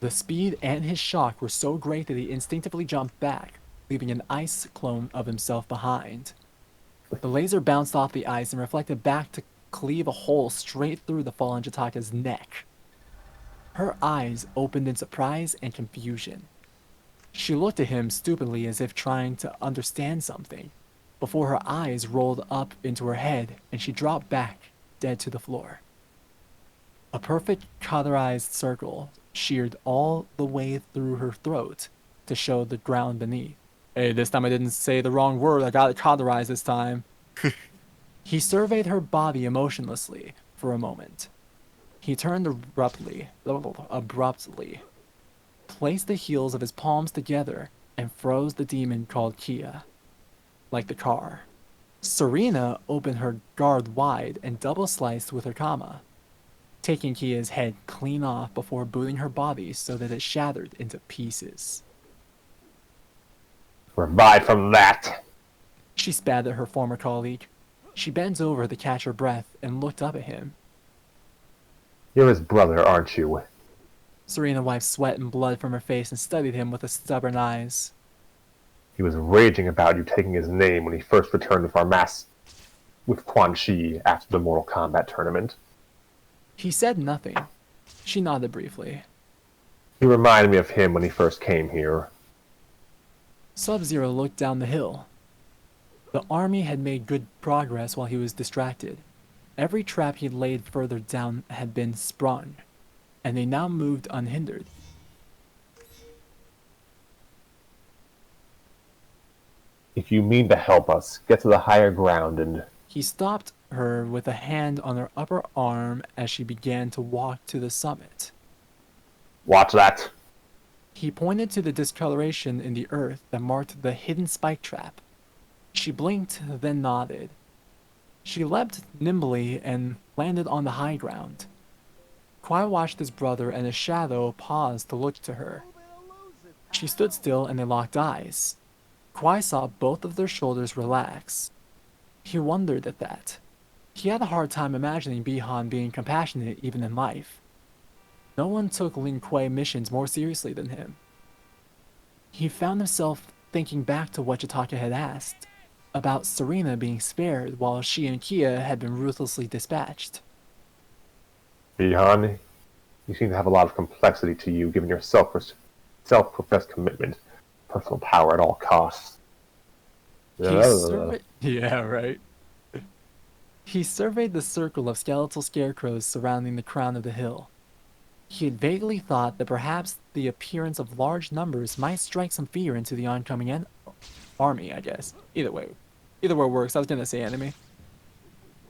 The speed and his shock were so great that he instinctively jumped back, leaving an ice clone of himself behind. The laser bounced off the ice and reflected back to cleave a hole straight through the fallen Jataka's neck. Her eyes opened in surprise and confusion. She looked at him stupidly as if trying to understand something, before her eyes rolled up into her head and she dropped back, dead to the floor. A perfect cauterized circle sheared all the way through her throat to show the ground beneath. Hey, this time I didn't say the wrong word. I got it cauterized this time. He surveyed her body emotionlessly for a moment. He turned abruptly, placed the heels of his palms together, and froze the demon called Kia, like the car. Serena opened her guard wide and double-sliced with her kama, taking Kia's head clean off before booting her body so that it shattered into pieces. Revive from that! She spat at her former colleague. She bent over to catch her breath and looked up at him. You're his brother, aren't you? Serena wiped sweat and blood from her face and studied him with stubborn eyes. He was raging about you taking his name when he first returned with our mass with Quan Chi after the Mortal Kombat tournament. He said nothing. She nodded briefly. He reminded me of him when he first came here. Sub-Zero looked down the hill. The army had made good progress while he was distracted. Every trap he laid further down had been sprung, and they now moved unhindered. If you mean to help us, get to the higher ground and... He stopped her with a hand on her upper arm as she began to walk to the summit. Watch that! He pointed to the discoloration in the earth that marked the hidden spike trap. She blinked, then nodded. She leapt nimbly and landed on the high ground. Kwai watched his brother and his shadow pause to look to her. She stood still and they locked eyes. Kwai saw both of their shoulders relax. He wondered at that. He had a hard time imagining Bihan being compassionate even in life. No one took Lin Kuei missions more seriously than him. He found himself thinking back to what Jataka had asked, about Serena being spared while she and Kia had been ruthlessly dispatched. Bihan, you seem to have a lot of complexity to you, given your self-professed commitment, personal power at all costs. Yeah, right. He surveyed the circle of skeletal scarecrows surrounding the crown of the hill. He had vaguely thought that perhaps the appearance of large numbers might strike some fear into the oncoming army, I guess. Either way works. I was gonna say enemy.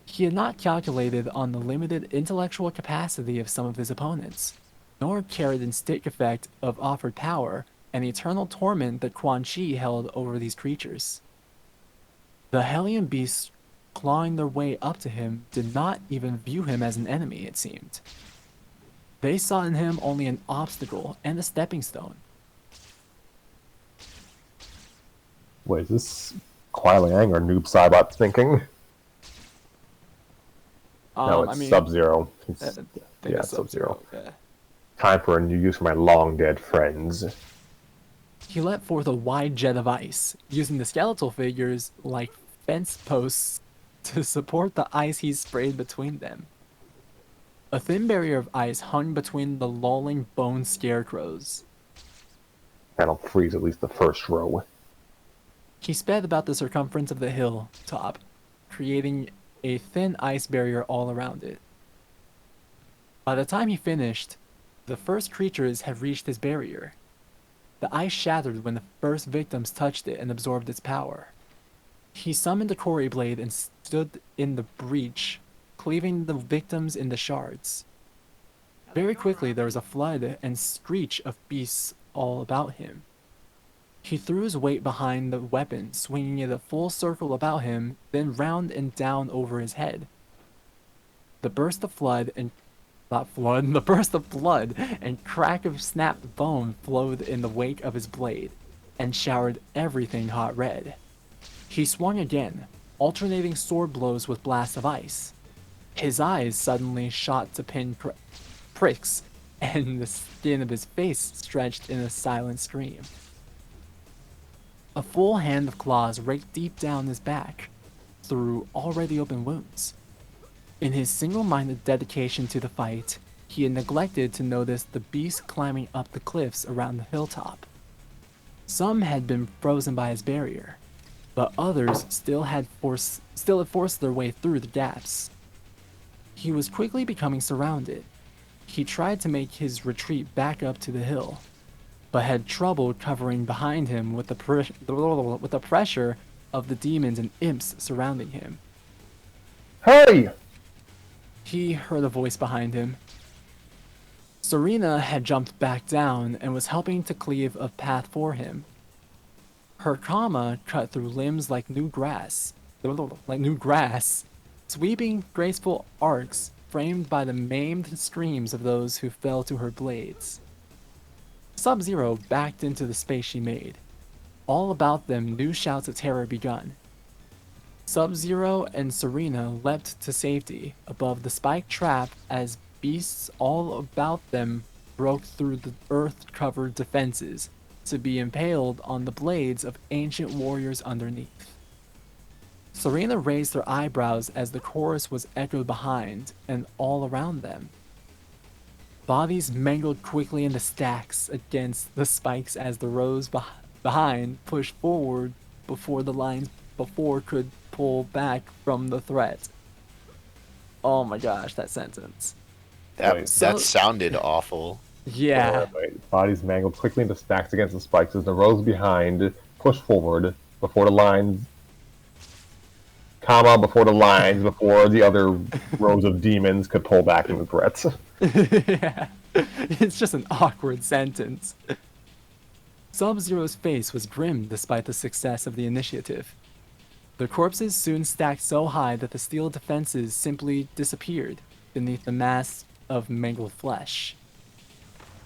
He had not calculated on the limited intellectual capacity of some of his opponents, nor cared in stick effect of offered power and the eternal torment that Quan Chi held over these creatures. The Hellion beasts clawing their way up to him did not even view him as an enemy, it seemed. They saw in him only an obstacle and a stepping stone. Wait, is this Kuai Liang or Noob Saibot thinking? No, it's Sub-Zero. Yeah, Sub-Zero. Yeah. Time for a new use for my long-dead friends. He let forth a wide jet of ice, using the skeletal figures like fence posts to support the ice he sprayed between them. A thin barrier of ice hung between the lolling bone scarecrows. That'll freeze at least the first row. He sped about the circumference of the hill top, creating a thin ice barrier all around it. By the time he finished, the first creatures had reached his barrier. The ice shattered when the first victims touched it and absorbed its power. He summoned a Kori blade and stood in the breach, cleaving the victims into shards. Very quickly there was a flood and screech of beasts all about him. He threw his weight behind the weapon, swinging it a full circle about him, then round and down over his head. The burst of blood and crack of snapped bone flowed in the wake of his blade, and showered everything hot red. He swung again, alternating sword blows with blasts of ice. His eyes suddenly shot to pin pricks, and the skin of his face stretched in a silent scream. A full hand of claws raked deep down his back, through already open wounds. In his single-minded dedication to the fight, he had neglected to notice the beasts climbing up the cliffs around the hilltop. Some had been frozen by his barrier, but others still had forced their way through the gaps. He was quickly becoming surrounded. He tried to make his retreat back up to the hill, but had trouble covering behind him with the pressure of the demons and imps surrounding him. Hey! He heard a voice behind him. Serena had jumped back down and was helping to cleave a path for him. Her kama cut through limbs like new grass, sweeping graceful arcs framed by the maimed screams of those who fell to her blades. Sub-Zero backed into the space she made. All about them new shouts of terror begun. Sub-Zero and Serena leapt to safety above the spike trap as beasts all about them broke through the earth-covered defenses, to be impaled on the blades of ancient warriors underneath. Serena raised her eyebrows as the chorus was echoed behind and all around them. Bodies mangled quickly into stacks against the spikes as the rows behind pushed forward before the lines before could pull back from the threat. Oh my gosh, that sentence. Wait, That sounded awful. Yeah. Wait. Bodies mangled quickly into stacks against the spikes as the rows behind pushed forward before the lines, before the lines, before the other rows of demons could pull back into threats. Yeah. It's just an awkward sentence. Sub-Zero's face was grim despite the success of the initiative. The corpses soon stacked so high that the steel defenses simply disappeared beneath the mass of mangled flesh.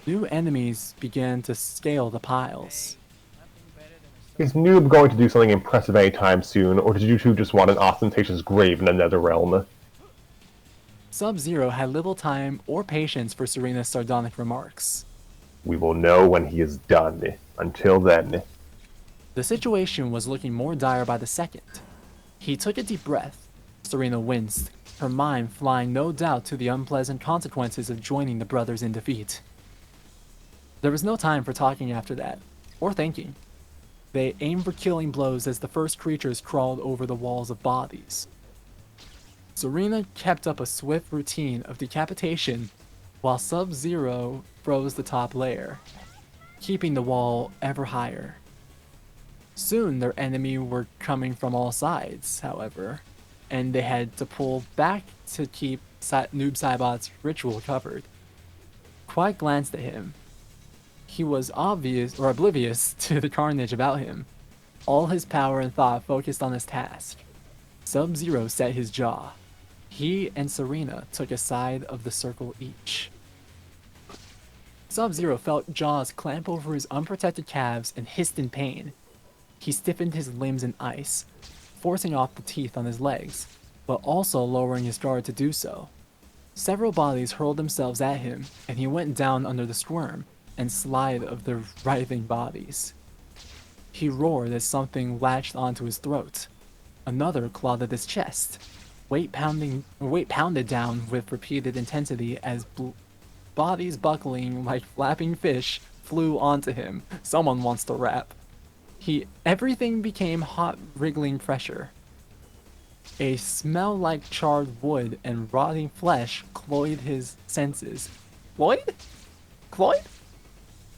New enemies began to scale the piles. Is Noob going to do something impressive anytime soon, or did you two just want an ostentatious grave in the Netherrealm? Sub-Zero had little time or patience for Serena's sardonic remarks. We will know when he is done. Until then, The situation was looking more dire by the second. He took a deep breath. Serena winced, her mind flying no doubt to the unpleasant consequences of joining the brothers in defeat. There was no time for talking after that, or thinking. They aimed for killing blows as the first creatures crawled over the walls of bodies. Serena kept up a swift routine of decapitation while Sub-Zero froze the top layer, keeping the wall ever higher. Soon their enemy were coming from all sides, however, and they had to pull back to keep Noob Saibot's ritual covered. Quite glanced at him. He was oblivious to the carnage about him. All his power and thought focused on his task. Sub-Zero set his jaw. He and Serena took a side of the circle each. Sub-Zero felt jaws clamp over his unprotected calves and hissed in pain. He stiffened his limbs in ice, forcing off the teeth on his legs, but also lowering his guard to do so. Several bodies hurled themselves at him, and he went down under the squirm and slide of the writhing bodies. He roared as something latched onto his throat. Another clawed at his chest. Weight pounded down with repeated intensity as bodies buckling like flapping fish flew onto him. Someone wants to rap. Everything became hot, wriggling pressure. A smell like charred wood and rotting flesh cloyed his senses. Cloyed? Cloyed?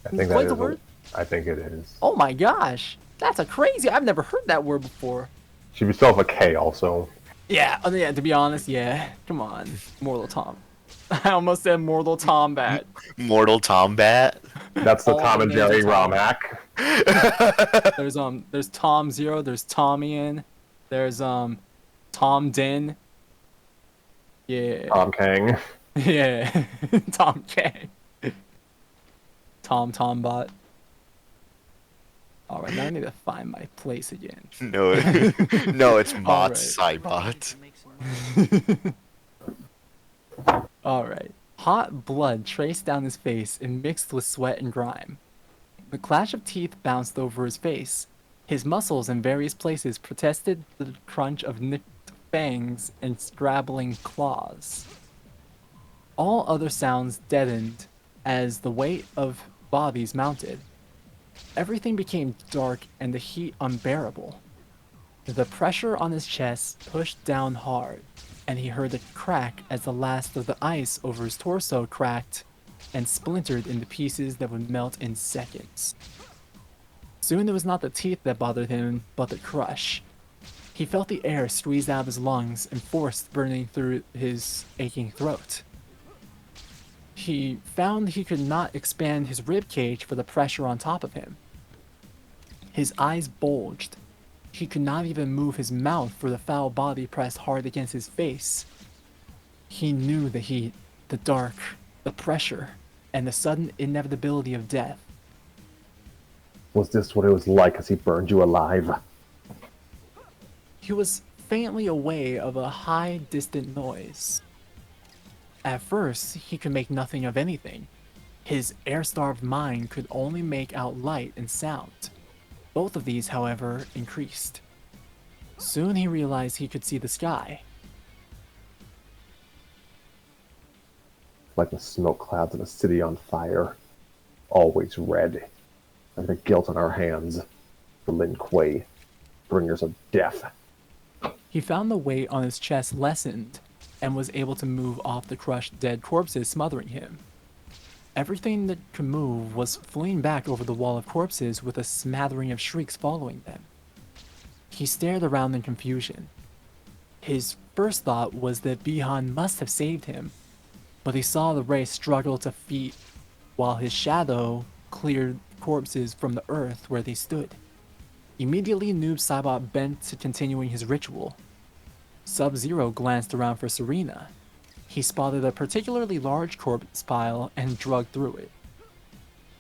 I think Cloyd's that a is. word? I think it is. Oh my gosh, that's a crazy. I've never heard that word before. Should be spelled with a K also. Yeah, yeah. To be honest, yeah. Come on, Mortal Tom. I almost said Mortal Tombat. Mortal Tombat. That's the All Tom the and names Jerry are Tom. Romac. There's Tom Zero. There's Tommyan. There's Tom Din. Yeah. Tom Kang. Yeah. Tom K. Tombot. All right, now I need to find my place again. No, no, it's Mott Alright. Cybot. All right. Hot blood traced down his face and mixed with sweat and grime. The clash of teeth bounced over his face. His muscles in various places protested the crunch of nicked fangs and scrabbling claws. All other sounds deadened as the weight of bodies mounted. Everything became dark and the heat unbearable. The pressure on his chest pushed down hard, and he heard a crack as the last of the ice over his torso cracked and splintered into pieces that would melt in seconds. Soon it was not the teeth that bothered him, but the crush. He felt the air squeezed out of his lungs and forced burning through his aching throat. He found he could not expand his rib cage for the pressure on top of him. His eyes bulged. He could not even move his mouth for the foul body pressed hard against his face. He knew the heat, the dark, the pressure, and the sudden inevitability of death. Was this what it was like as he burned you alive? He was faintly aware of a high, distant noise. At first, he could make nothing of anything. His air-starved mind could only make out light and sound. Both of these, however, increased. Soon he realized he could see the sky. Like the smoke clouds of a city on fire, always red, like the guilt on our hands, the Lin Kuei, bringers of death. He found the weight on his chest lessened and was able to move off the crushed dead corpses smothering him. Everything that could move was fleeing back over the wall of corpses with a smattering of shrieks following them. He stared around in confusion. His first thought was that Bihan must have saved him, but he saw the ray struggle to feet while his shadow cleared corpses from the earth where they stood. Immediately, Noob Saibot bent to continuing his ritual. Sub-Zero glanced around for Serena. He spotted a particularly large corpse pile and drug through it.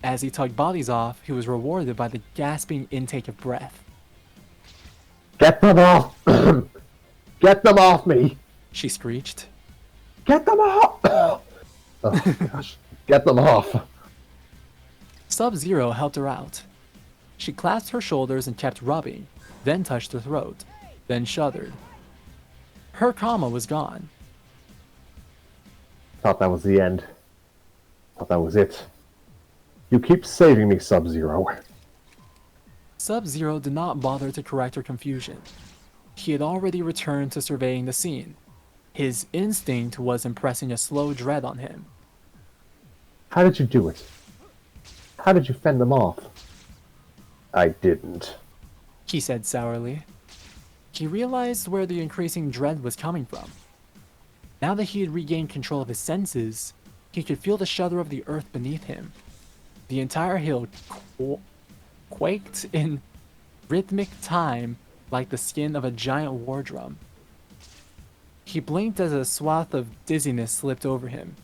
As he tugged bodies off, he was rewarded by the gasping intake of breath. Get them off! Get them off me! She screeched. Get them off! Oh gosh. Get them off! Sub-Zero helped her out. She clasped her shoulders and kept rubbing, then touched her throat, then shuddered. Her karma was gone. Thought that was the end. Thought that was it. You keep saving me, Sub-Zero. Sub-Zero did not bother to correct her confusion. He had already returned to surveying the scene. His instinct was impressing a slow dread on him. How did you do it? How did you fend them off? I didn't. He said sourly. He realized where the increasing dread was coming from. Now that he had regained control of his senses, he could feel the shudder of the earth beneath him. The entire hill quaked in rhythmic time like the skin of a giant war drum. He blinked as a swath of dizziness slipped over him.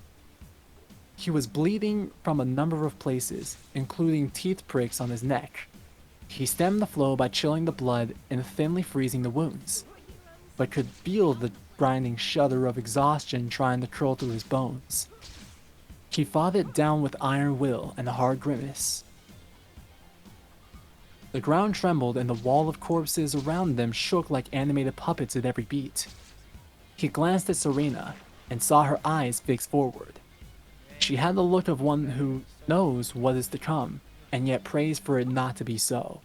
He was bleeding from a number of places, including teeth pricks on his neck. He stemmed the flow by chilling the blood and thinly freezing the wounds, but could feel the grinding shudder of exhaustion trying to curl through his bones. He fought it down with iron will and a hard grimace. The ground trembled and the wall of corpses around them shook like animated puppets at every beat. He glanced at Serena and saw her eyes fixed forward. She had the look of one who knows what is to come, and yet prays for it not to be so.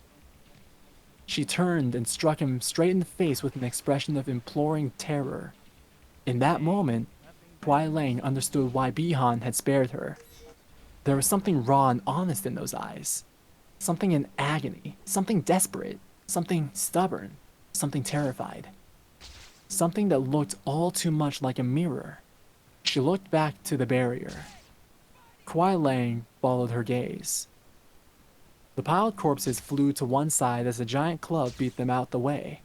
She turned and struck him straight in the face with an expression of imploring terror. In that moment, Kuai Lang understood why Bihan had spared her. There was something raw and honest in those eyes. Something in agony, something desperate, something stubborn, something terrified. Something that looked all too much like a mirror. She looked back to the barrier. Kuai Lang followed her gaze. The piled corpses flew to one side as a giant club beat them out the way.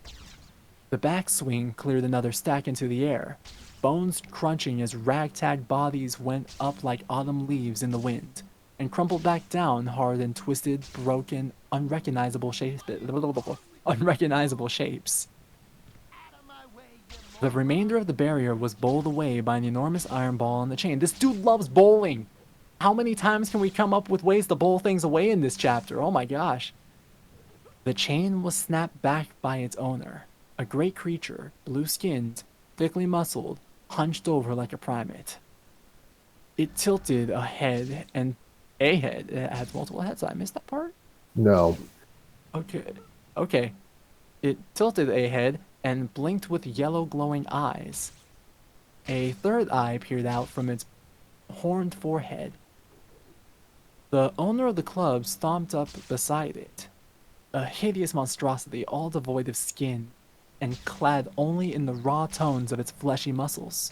The backswing cleared another stack into the air, bones crunching as ragtag bodies went up like autumn leaves in the wind, and crumpled back down hard in twisted, broken, unrecognizable shapes. The remainder of the barrier was bowled away by an enormous iron ball on the chain. This dude loves bowling! How many times can we come up with ways to bowl things away in this chapter? Oh my gosh. The chain was snapped back by its owner, a great creature, blue-skinned, thickly muscled, hunched over like a primate. It tilted a head and a head. It has multiple heads. I missed that part? No. Okay. It tilted a head and blinked with yellow glowing eyes. A third eye peered out from its horned forehead. The owner of the club stomped up beside it, a hideous monstrosity all devoid of skin and clad only in the raw tones of its fleshy muscles.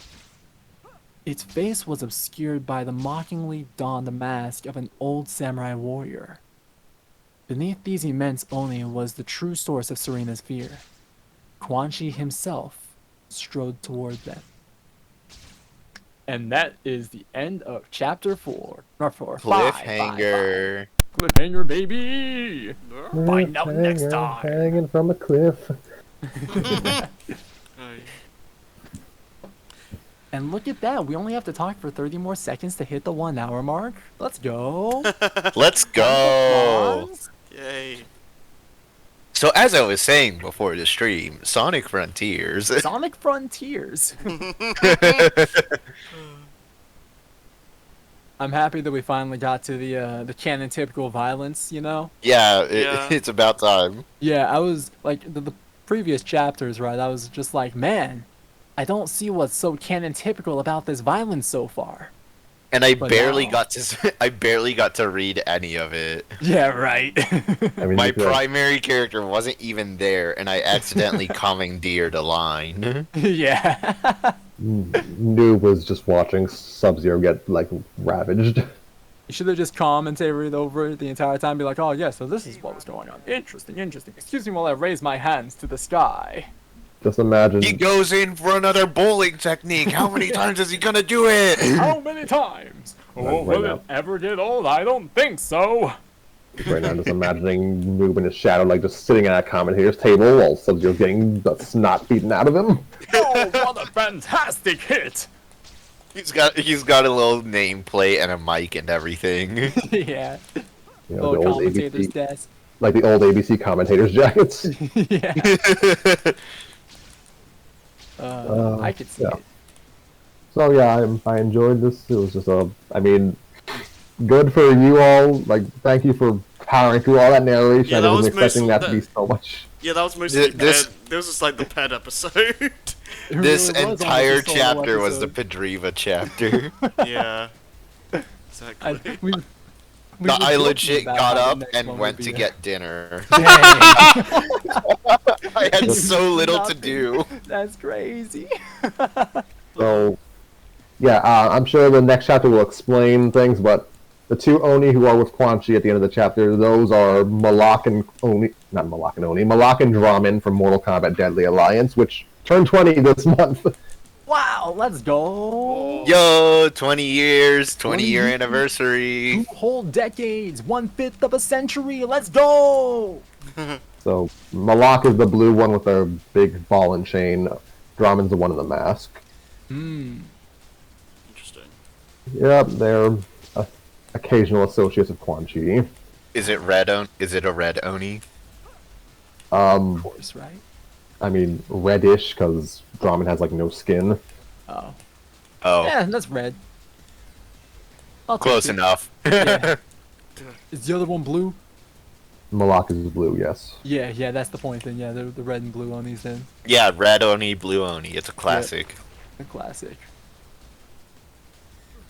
Its face was obscured by the mockingly donned mask of an old samurai warrior. Beneath these immense oni was the true source of Serena's fear. Quan Chi himself strode toward them. And that is the end of chapter 4. Or 4. Cliffhanger. Cliffhanger, baby! Find out next time. Hanging from a cliff. Aye. And look at that, we only have to talk for 30 more seconds to hit the 1 hour mark. Let's go. Let's go. Applause. Yay. So as I was saying before the stream, Sonic Frontiers. Sonic Frontiers. I'm happy that we finally got to the canon typical violence, you know? Yeah, Yeah. it's about time. Yeah, I was like the previous chapters, right? I was just like, man, I don't see what's so canon typical about this violence so far. And I But barely now- got to I barely got to read any of it. Yeah, right. I mean, My you could, like, primary character wasn't even there, and I accidentally commandeered a line. Yeah. Noob was just watching Sub-Zero get like ravaged. You should have just commentated over it the entire time, be like, oh yeah, so this is what was going on. Interesting, interesting. Excuse me while I raise my hands to the sky. Just imagine. He goes in for another bowling technique. How many times is he gonna do it? How many times? Oh, Right will now. it ever get old? I don't think so. Right now, just imagining Noob in his shadow, like just sitting at a commentator's table while Sub-Zero getting the snot beaten out of him. Oh, what a fantastic hit! He's got a little nameplate and a mic and everything. Yeah. You know, Little the old commentator's ABC, desk. like the old ABC commentators' jackets. Yeah. I could see yeah. it. So yeah, I enjoyed this. It was just I mean, good for you all. Like, thank you for powering through all that narration. Yeah, I that wasn't was expecting most- that to be so much. Yeah, that was mostly This- this was like the pet episode. It This really was entire almost a solo chapter was the episode. Pedriva chapter. Yeah. I, Exactly. we I were joking legit about got how the up next and one went would to be get dinner. Dang, I had so little to Nothing. do. that's crazy. So, yeah, I'm sure the next chapter will explain things, but the two Oni who are with Quan Chi at the end of the chapter, those are Malak and Oni, not Malak and Oni, Malak and Draman from Mortal Kombat Deadly Alliance, which turned 20 this month. Wow, let's go. Yo, 20 years, 20 year 20 anniversary. 2 whole decades, 1/5 of a century. Let's go. So, Malak is the blue one with the big ball and chain. Draman's the one in the mask. Hmm. Interesting. Yep, they're occasional associates of Quan Chi. Is it Is it a red Oni? Of course, right? I mean, reddish, because Draman has, like, no skin. Oh. Oh, Yeah, that's red. I'll take close it. enough. Yeah. Is the other one blue? Malak is blue, yes. Yeah, that's the point then. Yeah, they're the red and blue Onis then. Yeah, red Oni, blue Oni. It's a classic. A classic.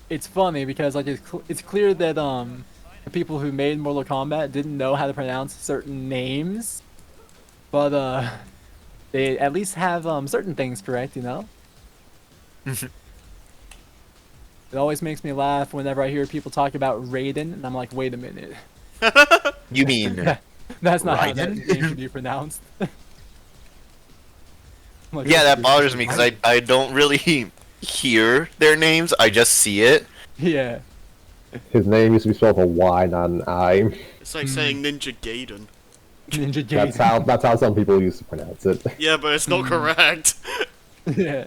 It's funny because like it's clear that the people who made Mortal Kombat didn't know how to pronounce certain names, but they at least have certain things correct, you know. It always makes me laugh whenever I hear people talk about Raiden, and I'm like, wait a minute, You mean that's not how that Raiden? name should be pronounced. I'm like, Yeah, that "This bothers is me because right." I don't really hear their names. I just see it. Yeah. His name used to be spelled with a Y, not an I. It's like saying Ninja Gaiden. Ninja That's Gaiden. that's how some people used to pronounce it. Yeah, but it's not correct. Yeah.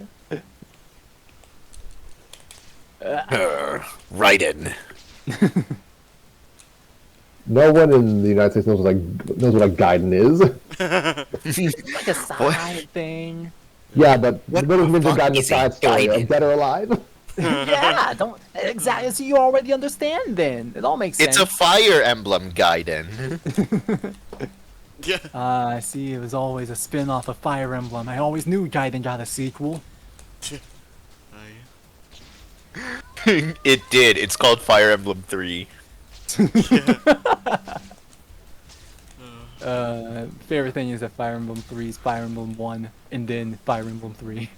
Raiden. No one in the United States knows what a Gaiden is. Like a side thing. Yeah, but What what is the Ninja fuck Gaiden is a side story? Gaiden? Dead or alive? Yeah, don't exactly. So you already understand. Then it all makes sense. It's a Fire Emblem Gaiden. Yeah. I see. It was always a spin-off of Fire Emblem. I always knew Gaiden got a sequel. It did. It's called Fire Emblem 3. Favorite thing is that Fire Emblem 3 is Fire Emblem 1, and then Fire Emblem 3.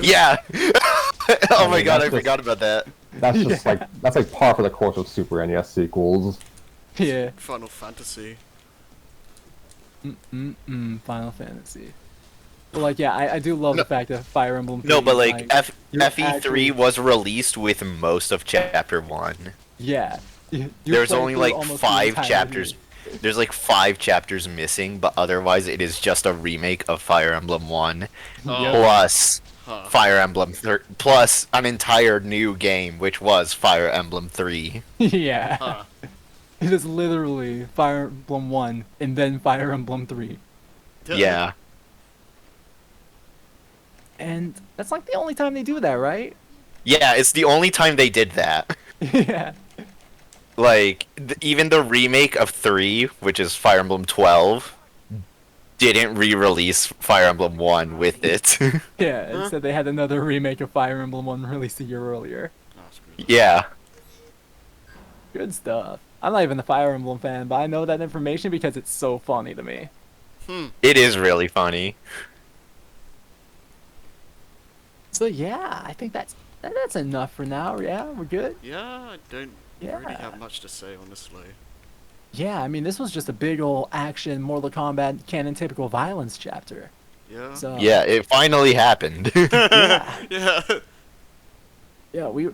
Yeah. Oh my mean, god, that's I just- forgot about that. That's just that's like par for the course of Super NES sequels. Yeah. Final Fantasy. Final Fantasy. But like, yeah, I do love the fact that Fire Emblem 3 No, but is, like you're FE3 actually- was released with most of Chapter 1. Yeah. You There's play only through like almost the 5 entirety. chapters. There's like 5 chapters missing, but otherwise it is just a remake of Fire Emblem 1. Oh. Plus Huh. Fire Emblem plus an entire new game, which was Fire Emblem 3. Yeah. Huh. It is literally Fire Emblem 1 and then Fire Emblem 3. Yeah. And that's like the only time they do that, right? Yeah, it's the only time they did that. Yeah. Like, even the remake of 3, which is Fire Emblem 12, didn't re-release Fire Emblem 1 with it. Yeah, Huh? instead they had another remake of Fire Emblem 1 released a year earlier. Oh, screw that. Yeah. Good stuff. I'm not even a Fire Emblem fan, but I know that information because it's so funny to me. It is really funny. So yeah, I think that's enough for now. Yeah, we're good. Yeah, I don't really Yeah. have much to say, honestly. Yeah, I mean this was just a big ol' action Mortal Kombat canon typical violence chapter. Yeah. So Yeah, it finally happened. yeah, Yeah. yeah, we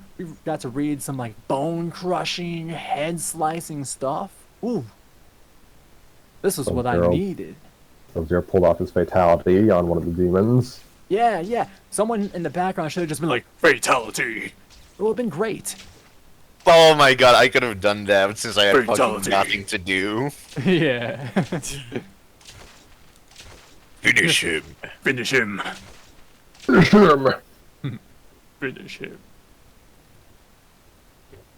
got to read some like bone crushing, head slicing stuff. Ooh, this was Some what I girl. needed. Sub-Zero pulled off his fatality on one of the demons. Yeah, yeah. Someone in the background should have just been like, fatality. It would have been great. Oh my god, I could have done that since I had fucking Fatality. nothing to do. Yeah. Finish him. Finish him. Sure. Finish him.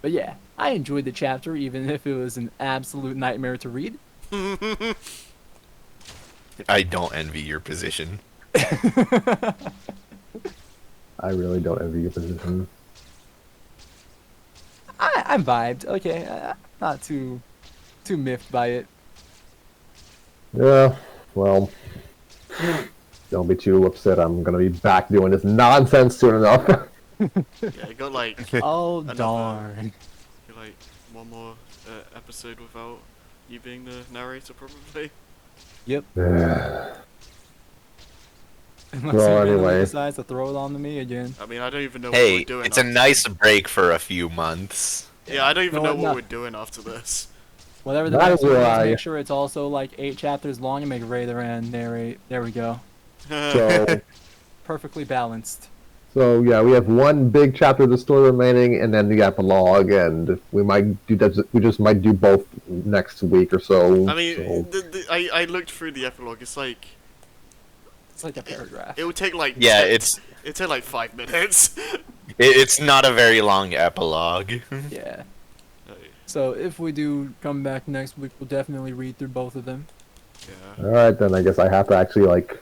But yeah, I enjoyed the chapter even if it was an absolute nightmare to read. I don't envy your position. I really don't envy your position. I'm vibed. Okay, not too miffed by it. Yeah, well, don't be too upset. I'm gonna be back doing this nonsense soon enough. Yeah, you got like Oh Another- darn. got, like one more episode without you being the narrator, probably. Yep. Yeah. Unless Well, he randomly anyway. decides to throw it on to me again. I mean, I don't even know what Hey, we're doing. it's a after nice this. break for a few months. Yeah, I don't even No, know what no. we're doing after this. Whatever the That next is one is, why- make sure it's also like 8 chapters long and make Raider and narrate. There we go. So, Perfectly balanced. so yeah, we have one big chapter of the story remaining, and then the epilogue, and we might do that. We just might do both next week or so. I mean, so. I looked through the epilogue. It's like It's like a paragraph. it would take like Yeah, 10 it's it'd take like 5 minutes. it's not a very long epilogue. Yeah. So if we do come back next week, we'll definitely read through both of them. Yeah. All right, then I guess I have to actually like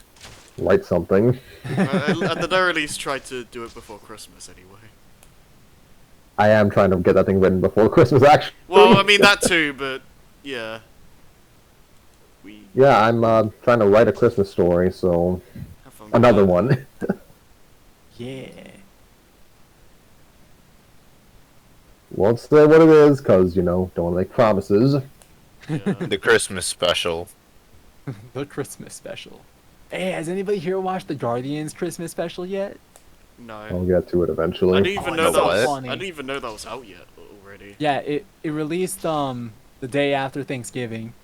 write something. At the very least, try to do it before Christmas anyway. I am trying to get that thing written before Christmas, actually. Well, I mean that too, but yeah. We Yeah, I'm trying to write a Christmas story, so have fun. with another that. one. Yeah. Won't say what it is, cause don't want to make promises. Yeah. The Christmas special. The Christmas special. Hey, has anybody here watched the Guardians Christmas special yet? No. I'll get to it I eventually. didn't even Oh, know it's that so was. funny. I didn't even know that was out yet already. Yeah, it released the day after Thanksgiving,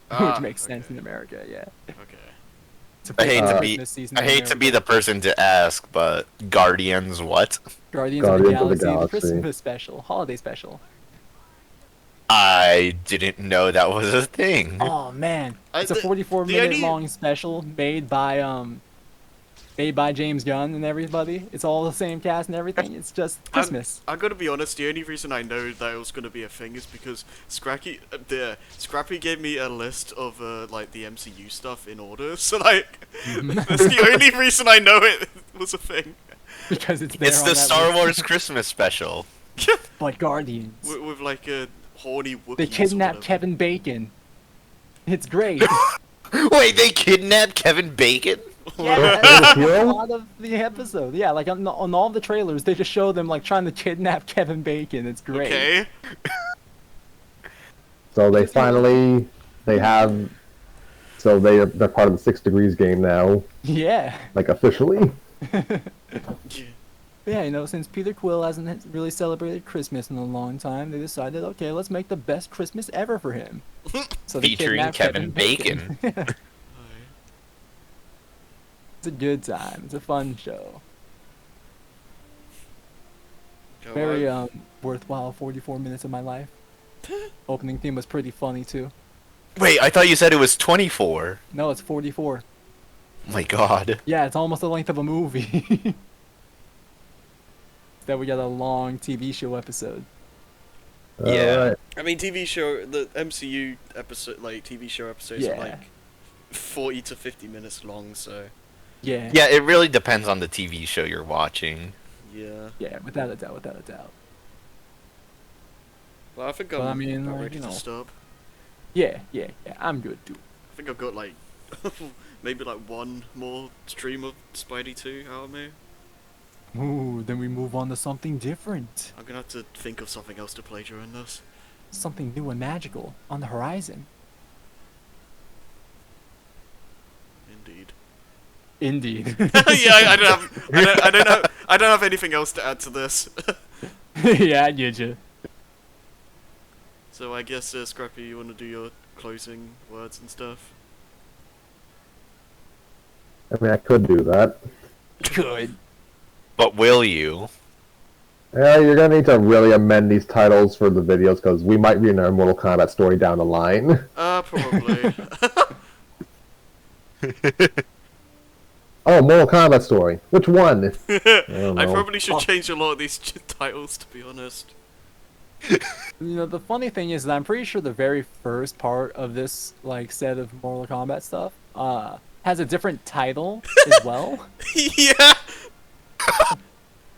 Ah, which makes sense okay. in America. Yeah. Okay. To I hate promote to the be Christmas season I in hate to be America. the person to ask, but Guardians what? Guardians Guardians of of the the Galaxy, Galaxy. Christmas special, holiday special. I didn't know that was a thing. Oh man, it's a the 44-minute idea- long special made by James Gunn and everybody. It's all the same cast and everything. It's just Christmas. I gotta be honest. The only reason I know that it was gonna be a thing is because Scrappy gave me a list of like the MCU stuff in order. So like, that's the only reason I know it was a thing. Because it's there It's on the that Star list. Wars Christmas special. But Guardians. With like a horny Wookiee. They kidnapped Kevin Bacon. It's great. Wait, they kidnapped Kevin Bacon? Yeah, that's a hero? lot of the episode. Yeah, like on all the trailers, they just show them like trying to kidnap Kevin Bacon. It's great. Okay. So they finally they're part of the 6 Degrees game now, Yeah. like officially. Yeah, since Peter Quill hasn't really celebrated Christmas in a long time, they decided, okay, let's make the best Christmas ever for him. So they Featuring kidnapped Kevin Bacon. It's a good time. It's a fun show. Okay, Very well, worthwhile 44 minutes of my life. Opening theme was pretty funny too. Wait, I thought you said it was 24. No, it's 44. Oh my god. Yeah, it's almost the length of a movie. Then we got a long TV show episode. Yeah. Alright. I mean, the MCU episode, like TV show episodes, are Yeah. like 40 to 50 minutes long. So Yeah. Yeah, it really depends on the TV show you're watching. yeah. Yeah, without a doubt, without a doubt. Well, I think But I'm I mean, about like, ready you know. to stop. Yeah, I'm good too. I think I've got like maybe like one more stream of Spidey 2 out of me. Ooh, then we move on to something different. I'm gonna have to think of something else to play during this. Something new and magical on the horizon. Indeed. Indeed. Yeah, I don't have anything else to add to this. Yeah, I get you. So I guess Scrappy, you want to do your closing words and stuff? I mean, I could do that. Good. But will you? Yeah, you're gonna need to really amend these titles for the videos because we might be in our Mortal Kombat story down the line. Probably. Oh, Mortal Kombat story. Which one? don't I know. probably should change a lot of these titles, to be honest. You know, the funny thing is that I'm pretty sure the very first part of this like set of Mortal Kombat stuff has a different title as well. Yeah!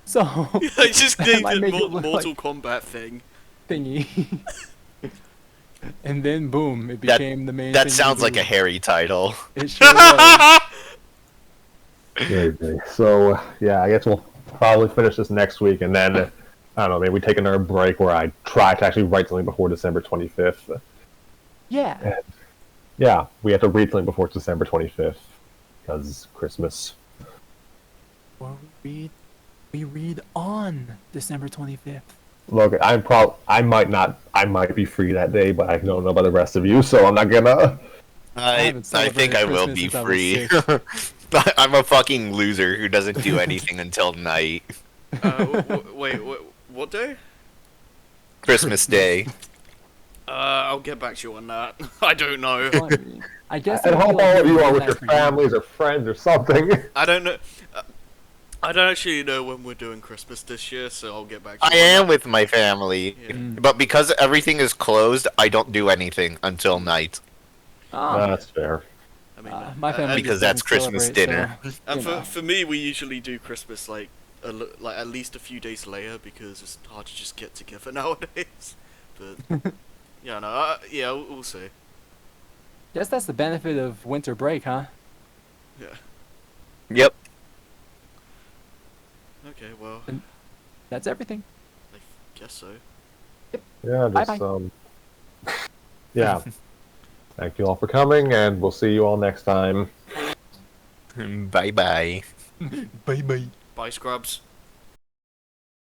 So I just that named might it make it look Mortal Kombat thing. thingy. And then boom, it became the main That thing sounds to like do. a hairy title. It sure was. Maybe. So, yeah, I guess we'll probably finish this next week, and then, I don't know, maybe we take another break where I try to actually write something before December 25th. Yeah. Yeah, we have to read something before December 25th, because Christmas. Or we read on December 25th. Look, I might be free that day, but I don't know about the rest of you, so I'm not gonna. I haven't think celebrated I will Christmas be since I was free. I'm a fucking loser who doesn't do anything until night. Wait, what day? Christmas Day. I'll get back to you on that. I don't know. Funny. I guess I it would hope be like all of you are really with your nice for families or friends or something. I don't know. I don't actually know when we're doing Christmas this year, so I'll get back to I you on am that. with my family. Yeah. But because everything is closed, I don't do anything until night. That's fair. I mean, My family Because just that's doesn't Christmas celebrate, dinner. so, and you know. for me, we usually do Christmas like at least a few days later because it's hard to just get together nowadays. But yeah, no, yeah, we'll see. Guess that's the benefit of winter break, huh? Yeah. Yep. Okay, well, That's everything. I guess so. Yeah, just Bye-bye. yeah. Thank you all for coming, and we'll see you all next time. Bye bye. Bye bye. Bye, scrubs.